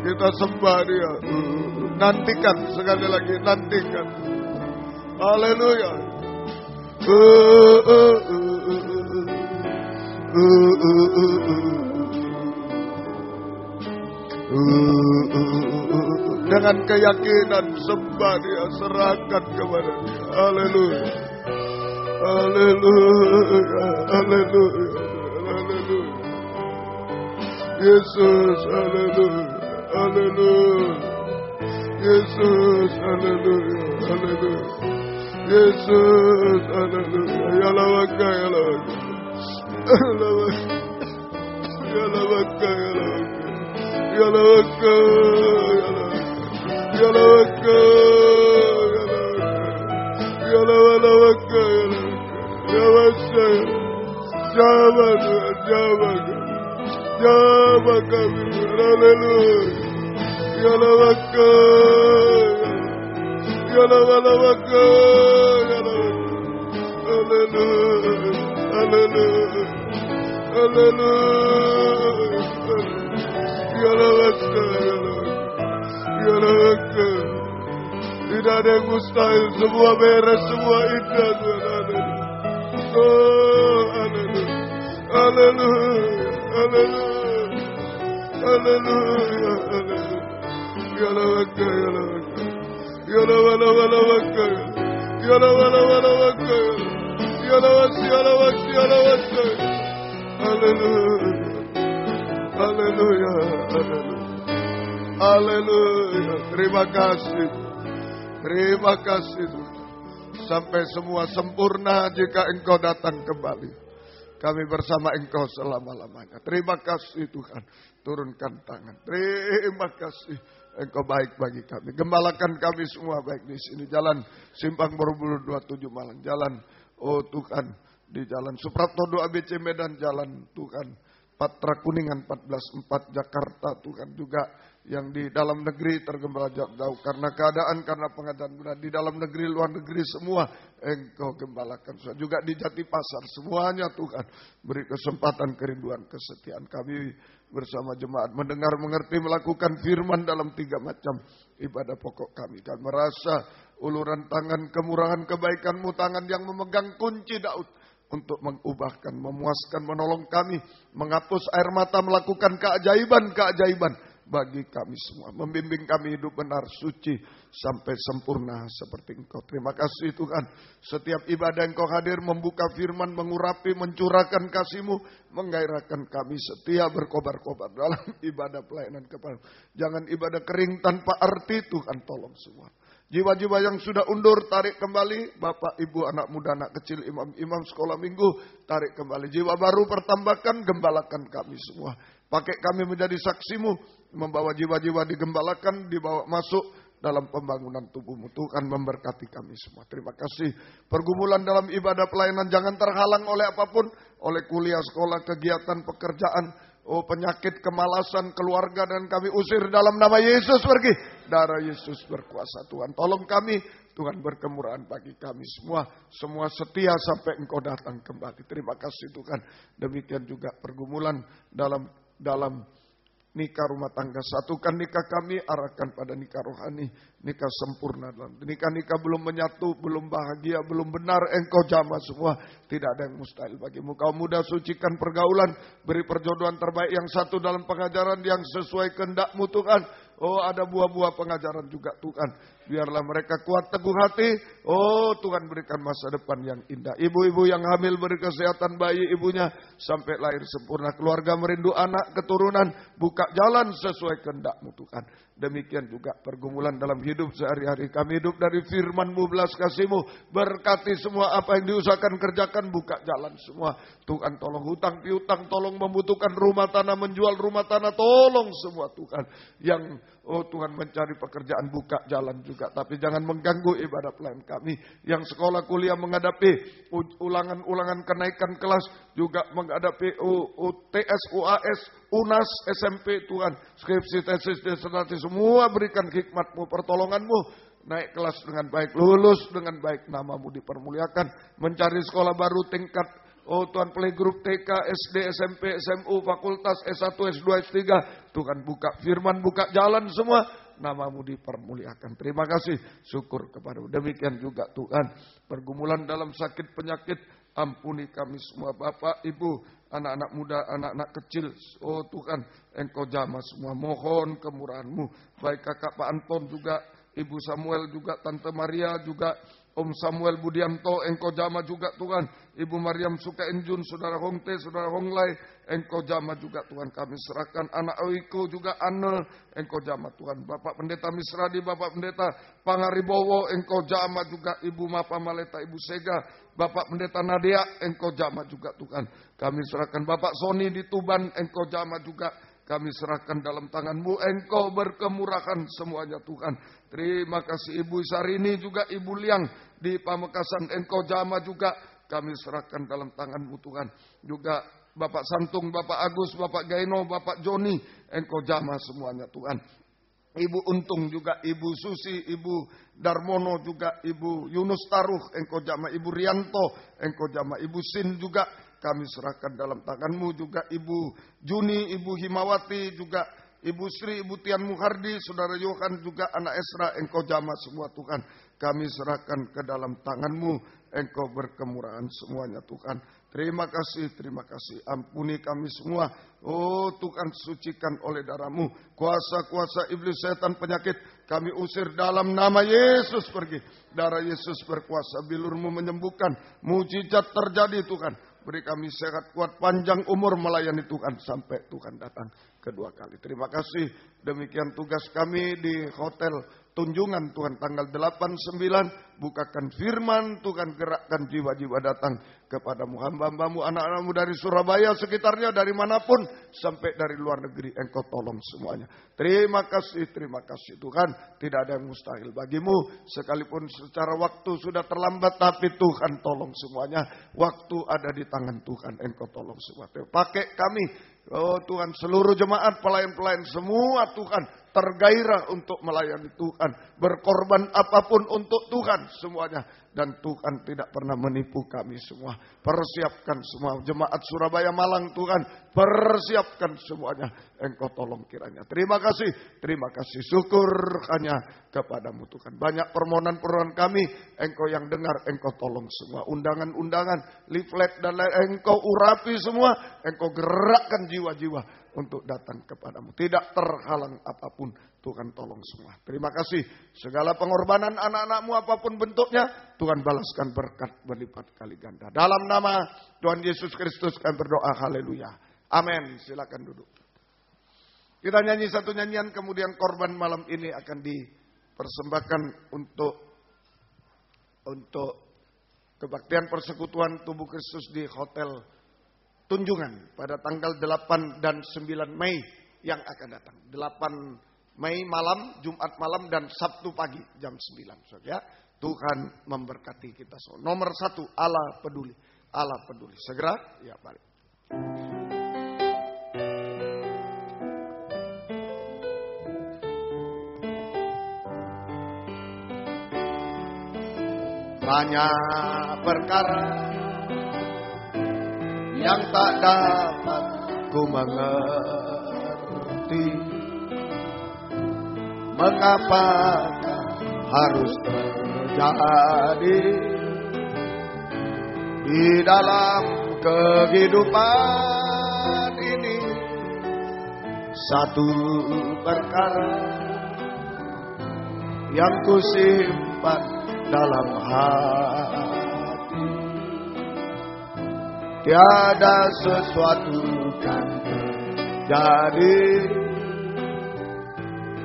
Kita sembah Dia. Nantikan, sekali lagi nantikan. Haleluya. Dengan keyakinan sembah Dia, serahkan kepada Dia. Haleluya. Haleluya. Haleluya. Haleluya. Yesus, haleluya. Haleluya. Yesus, haleluya. Haleluya. Yesus, haleluya. Ya lawaka, ya lawaka. Ya lawaka, ya lawaka. Ya lawaka, ya lawaka. Ya lawaka, ya lawaka. Ya lawaka, ya lawaka. Ya wasa. Jawab Tuhan, jawab. Jawab kami. Haleluya. Ya lawaka. Ya lawaka. Ya lawaka. Haleluya. Haleluya. Haleluya. Ya lawaka. Ya lawaka. Tidak ada yang mustahil. Semua beres, semua indah Tuhan. Haleluya. Oh, haleluya. Haleluya. Haleluya. Haleluya. Haleluya. Ya lawaka. Ya lawaka. Ya lawaka. Ya lawaka. Ya lawasi. Ya lawasi. Ya lawasi. Haleluya. Haleluya. Haleluya. Haleluya. Terima kasih. Terima kasih Tuhan. Sampai semua sempurna jika Engkau datang kembali. Kami bersama Engkau selama-lamanya. Terima kasih Tuhan. Turunkan tangan. Terima kasih. Engkau baik bagi kami. Gembalakan kami semua baik di sini. Jalan Simpang Borobudur 27 Malang. Jalan, oh Tuhan, di Jalan Suprapto ABC Medan, Jalan Tuhan Patra Kuningan 14-4 Jakarta, Tuhan juga yang di dalam negeri tergembala jauh karena keadaan, karena pengadaan benar di dalam negeri, luar negeri semua Engkau gembalakan. Juga di Jati Pasar semuanya Tuhan beri kesempatan, kerinduan, kesetiaan kami bersama jemaat mendengar, mengerti, melakukan firman dalam 3 macam ibadah pokok kami. Kami merasa uluran tangan kemurahan kebaikan-Mu, tangan yang memegang kunci Daud untuk mengubahkan, memuaskan, menolong kami, menghapus air mata, melakukan keajaiban-keajaiban bagi kami semua. Membimbing kami hidup benar, suci, sampai sempurna seperti Engkau. Terima kasih Tuhan. Setiap ibadah Engkau hadir, membuka firman, mengurapi, mencurahkan kasih-Mu, menggairahkan kami setia berkobar-kobar dalam ibadah pelayanan kepada. Jangan ibadah kering tanpa arti Tuhan, tolong semua. Jiwa-jiwa yang sudah undur, tarik kembali. Bapak, Ibu, anak muda, anak kecil, imam-imam sekolah minggu, tarik kembali. Jiwa baru pertambahkan, gembalakan kami semua. Pakai kami menjadi saksi-Mu, membawa jiwa-jiwa digembalakan, dibawa masuk dalam pembangunan tubuh-Mu. Tuhan memberkati kami semua. Terima kasih. Pergumulan dalam ibadah pelayanan jangan terhalang oleh apapun. Oleh kuliah, sekolah, kegiatan, pekerjaan. Penyakit, kemalasan, keluarga, dan kami usir dalam nama Yesus pergi. Darah Yesus berkuasa. Tuhan tolong kami. Tuhan berkemurahan bagi kami semua. Semua setia sampai Engkau datang kembali. Terima kasih Tuhan. Demikian juga pergumulan dalam nikah rumah tangga. Satukan nikah kami, arahkan pada nikah rohani, nikah sempurna. Nikah-nikah belum menyatu, belum bahagia, belum benar, Engkau jamah semua. Tidak ada yang mustahil bagimu. Kau muda, sucikan pergaulan, beri perjodohan terbaik yang satu dalam pengajaran yang sesuai kehendak-Mu Tuhan. Ada buah-buah pengajaran juga Tuhan. Biarlah mereka kuat teguh hati. Tuhan berikan masa depan yang indah. Ibu-ibu yang hamil beri kesehatan bayi ibunya sampai lahir sempurna. Keluarga merindu anak keturunan. Buka jalan sesuai kehendak-Mu Tuhan. Demikian juga pergumulan dalam hidup sehari-hari. Kami hidup dari firman-Mu, belas kasih-Mu. Berkati semua apa yang diusahakan kerjakan. Buka jalan semua. Tuhan tolong hutang piutang. Tolong membutuhkan rumah tanah, menjual rumah tanah. Tolong semua Tuhan. Yang Tuhan mencari pekerjaan, buka jalan juga. Tapi jangan mengganggu ibadah pelayan kami. Yang sekolah kuliah menghadapi ulangan-ulangan kenaikan kelas. Juga menghadapi UTS, UAS, UNAS, SMP Tuhan. Skripsi, tesis, disertasi. Semua berikan hikmat-Mu, pertolongan-Mu. Naik kelas dengan baik, lulus dengan baik. Nama-Mu dipermuliakan. Mencari sekolah baru tingkat Tuhan, playgroup TK, SD, SMP, SMU, fakultas, S1, S2, S3. Tuhan buka firman, buka jalan semua. Nama-Mu dipermuliakan. Terima kasih. Syukur kepada-Mu. Demikian juga Tuhan. Pergumulan dalam sakit penyakit. Ampuni kami semua. Bapak, Ibu, anak-anak muda, anak-anak kecil. Tuhan, Engkau jamah semua. Mohon kemurahan-Mu. Baik kakak Pak Anton juga. Ibu Samuel juga. Tante Maria juga. Om Samuel Budianto, Engkau jamah juga Tuhan. Ibu Mariam Sukainjun, Saudara Hongte, Saudara Honglai, Engkau jamah juga Tuhan. Kami serahkan anak Oiko juga Anel, Engkau jamah Tuhan. Bapak Pendeta Misradi, Bapak Pendeta Pangaribowo, Engkau jamah juga. Ibu Mapa Maleta, Ibu Sega, Bapak Pendeta Nadia, Engkau jamah juga Tuhan. Kami serahkan Bapak Sony di Tuban, Engkau jamah juga. Kami serahkan dalam tangan-Mu, Engkau berkemurahan semuanya Tuhan. Terima kasih Ibu Sarini juga, Ibu Liang di Pamekasan, Engkau jamah juga. Kami serahkan dalam tangan-Mu Tuhan. Juga Bapak Santung, Bapak Agus, Bapak Gaino, Bapak Joni, Engkau jamah semuanya Tuhan. Ibu Untung juga, Ibu Susi, Ibu Darmono juga, Ibu Yunus Taruh, Engkau jamah. Ibu Rianto, Engkau jamah. Ibu Sin juga kami serahkan dalam tangan-Mu. Juga Ibu Juni, Ibu Himawati, juga Ibu Sri, Ibu Tian Muhardi, Saudara Yohan, juga anak Esra, Engkau jamah semua Tuhan. Kami serahkan ke dalam tangan-Mu. Engkau berkemurahan semuanya Tuhan. Terima kasih, terima kasih. Ampuni kami semua. Tuhan, sucikan oleh darah-Mu. Kuasa-kuasa iblis, setan, penyakit, kami usir dalam nama Yesus pergi. Darah Yesus berkuasa. Bilur-Mu menyembuhkan. Mujizat terjadi Tuhan. Beri kami sehat, kuat, panjang umur melayani Tuhan sampai Tuhan datang kedua kali. Terima kasih. Demikian tugas kami di Hotel Tunjungan Tuhan tanggal 8-9. Bukakan firman Tuhan, gerakkan jiwa-jiwa datang kepadamu. Hamba-hambamu, anak-anakmu dari Surabaya sekitarnya, dari manapun, sampai dari luar negeri. Engkau tolong semuanya. Terima kasih Tuhan. Tidak ada yang mustahil bagimu. Sekalipun secara waktu sudah terlambat, tapi Tuhan tolong semuanya. Waktu ada di tangan Tuhan. Engkau tolong semua. Pakai kami. Oh Tuhan, seluruh jemaat, pelayan-pelayan semua Tuhan tergairah untuk melayani Tuhan. Berkorban apapun untuk Tuhan semuanya. Dan Tuhan tidak pernah menipu kami semua. Persiapkan semua jemaat Surabaya Malang Tuhan. Persiapkan semuanya. Engkau tolong kiranya. Terima kasih. Syukur hanya kepadamu Tuhan. Banyak permohonan-permohonan kami. Engkau yang dengar. Engkau tolong semua. Undangan-undangan, leaflet dan lain. Engkau urapi semua. Engkau gerakkan jiwa-jiwa untuk datang kepadamu. Tidak terhalang apapun. Tuhan tolong semua. Terima kasih. Segala pengorbanan anak-anakmu apapun bentuknya, Tuhan balaskan berkat berlipat kali ganda. Dalam nama Tuhan Yesus Kristus kami berdoa. Haleluya. Amin. Silakan duduk. Kita nyanyi satu nyanyian, kemudian korban malam ini akan dipersembahkan untuk kebaktian persekutuan tubuh Kristus di Hotel Tunjungan pada tanggal 8 dan 9 Mei yang akan datang. 8 Mei malam, Jumat malam, dan Sabtu pagi jam 9. Ya. Tuhan memberkati kita semua. Nomor 1, Allah peduli. Allah peduli. Segera, ya balik. Banyak perkara yang tak dapat ku mengerti. Mengapakah harus terjadi di dalam kehidupan ini? Satu perkara yang ku simpan dalam hati, tiada sesuatu kan terjadi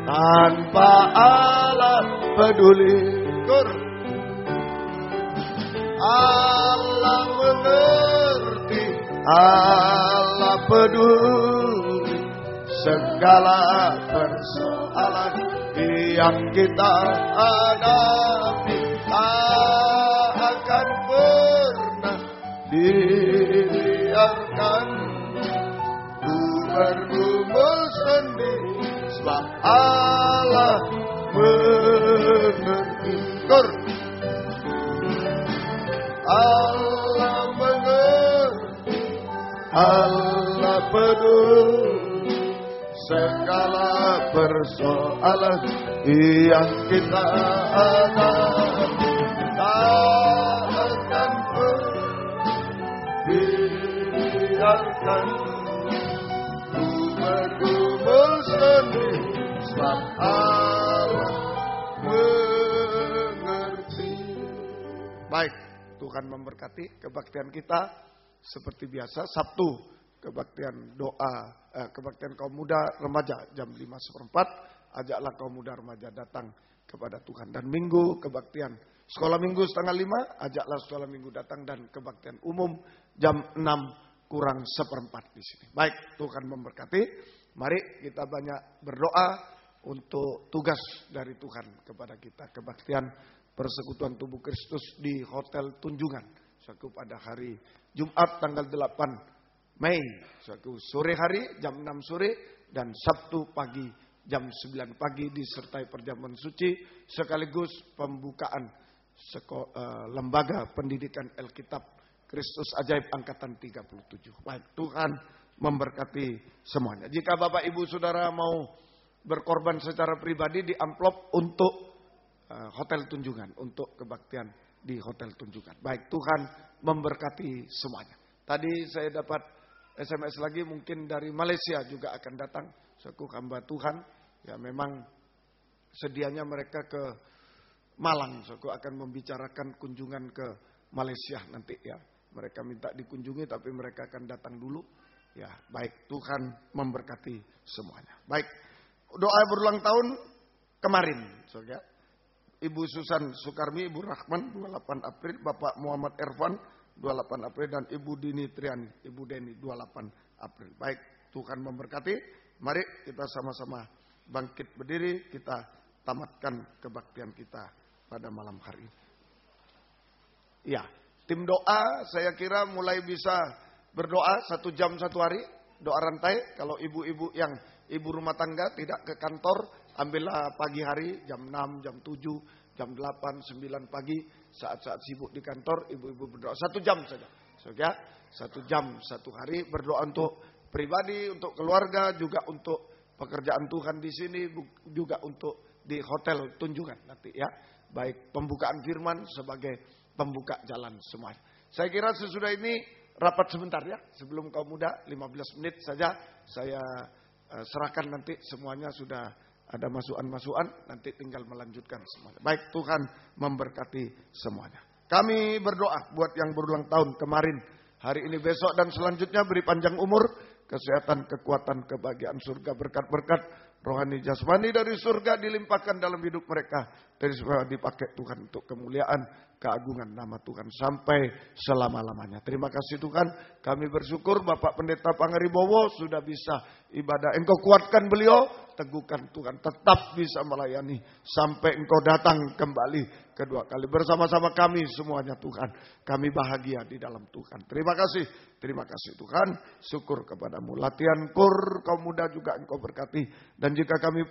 tanpa Allah peduli. Allah mengerti, Allah peduli segala persoalan yang kita hadapi. Tak akan pernah dibiarkan ku bergumul sendiri, sebab Allah mengerti. Allah mengerti, Allah peduli segala persoalan yang kita hadapi. Tak akan dibiarkan ku bergumul sendiri, sebab Allah mengerti. Baik, Tuhan memberkati kebaktian kita seperti biasa. Sabtu kebaktian doa, kebaktian kaum muda remaja jam 5:15. Ajaklah kaum muda remaja datang kepada Tuhan. Dan Minggu kebaktian sekolah Minggu 4:30. Ajaklah sekolah Minggu datang, dan kebaktian umum jam 6:45 di sini. Baik, Tuhan memberkati. Mari kita banyak berdoa untuk tugas dari Tuhan kepada kita. Kebaktian persekutuan tubuh Kristus di Hotel Tunjungan. Suatu pada hari Jumat tanggal 8 Mei. Suatu sore hari jam 6 sore. Dan Sabtu pagi jam 9 pagi disertai perjamuan suci. Sekaligus pembukaan lembaga pendidikan Alkitab Kristus Ajaib angkatan 37. Baik, Tuhan memberkati semuanya. Jika Bapak Ibu Saudara mau berkorban secara pribadi, di amplop untuk Hotel Tunjungan, untuk kebaktian di Hotel Tunjungan. Baik, Tuhan memberkati semuanya. Tadi saya dapat SMS lagi, mungkin dari Malaysia juga akan datang suku hamba Tuhan. Ya, memang sedianya mereka ke Malang, suku akan membicarakan kunjungan ke Malaysia nanti ya. Mereka minta dikunjungi tapi mereka akan datang dulu. Ya, baik, Tuhan memberkati semuanya. Baik, doa berulang tahun kemarin. Saudara. Ibu Susan Sukarmi, Ibu Rahman 28 April, Bapak Muhammad Ervan 28 April, dan Ibu Dini Triani, Ibu Deni 28 April. Baik, Tuhan memberkati. Mari kita sama-sama bangkit berdiri, kita tamatkan kebaktian kita pada malam hari ini. Ya, tim doa saya kira mulai bisa berdoa 1 jam 1 hari, doa rantai. Kalau ibu-ibu yang ibu rumah tangga tidak ke kantor, ambillah pagi hari jam 6, jam 7, jam 8, 9 pagi, saat-saat sibuk di kantor, ibu-ibu berdoa 1 jam saja. Ya, 1 jam 1 hari berdoa untuk pribadi, untuk keluarga, juga untuk pekerjaan Tuhan di sini, juga untuk di hotel tunjungan nanti ya. Baik pembukaan firman sebagai pembuka jalan semuanya. Saya kira sesudah ini rapat sebentar ya. Sebelum kaum muda 15 menit saja saya serahkan, nanti semuanya sudah ada masukan-masukan, nanti tinggal melanjutkan semuanya. Baik, Tuhan memberkati semuanya. Kami berdoa buat yang berulang tahun kemarin, hari ini, besok, dan selanjutnya, beri panjang umur, kesehatan, kekuatan, kebahagiaan surga, berkat-berkat rohani jasmani dari surga dilimpahkan dalam hidup mereka. Dari surga dipakai Tuhan untuk kemuliaan, keagungan nama Tuhan sampai selama-lamanya. Terima kasih Tuhan. Kami bersyukur Bapak Pendeta Pangaribowo sudah bisa ibadah. Engkau kuatkan beliau, teguhkan Tuhan, tetap bisa melayani sampai Engkau datang kembali kedua kali bersama-sama kami semuanya Tuhan. Kami bahagia di dalam Tuhan. Terima kasih Tuhan. Syukur kepadamu. Latihan kur kaum muda juga Engkau berkati. Dan jika kami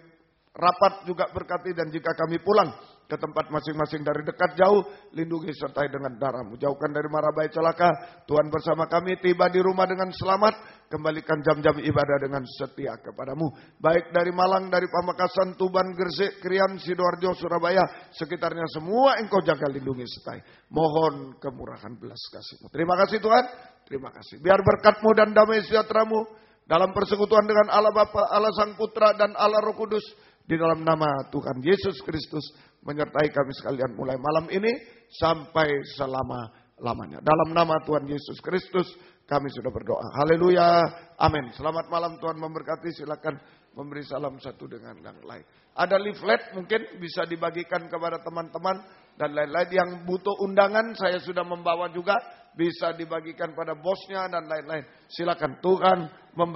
rapat juga berkati, dan jika kami pulang ke tempat masing-masing dari dekat jauh, lindungi sertai dengan darah-Mu. Jauhkan dari mara bahaya celaka. Tuhan bersama kami, tiba di rumah dengan selamat. Kembalikan jam-jam ibadah dengan setia kepadamu. Baik dari Malang, dari Pamekasan, Tuban, Gresik, Krian, Sidoarjo, Surabaya, sekitarnya semua Engkau jaga, lindungi sertai. Mohon kemurahan belas kasih-Mu. Terima kasih Tuhan. Terima kasih. Biar berkat-Mu dan damai sejahtera-Mu dalam persekutuan dengan Allah Bapa, Allah Sang Putra, dan Allah Roh Kudus, di dalam nama Tuhan Yesus Kristus menyertai kami sekalian mulai malam ini sampai selama-lamanya. Dalam nama Tuhan Yesus Kristus kami sudah berdoa. Haleluya. Amin. Selamat malam, Tuhan memberkati. Silakan memberi salam satu dengan yang lain. Ada leaflet mungkin bisa dibagikan kepada teman-teman dan lain-lain. Yang butuh undangan saya sudah membawa juga. Bisa dibagikan pada bosnya dan lain-lain. Silakan, Tuhan memberkati.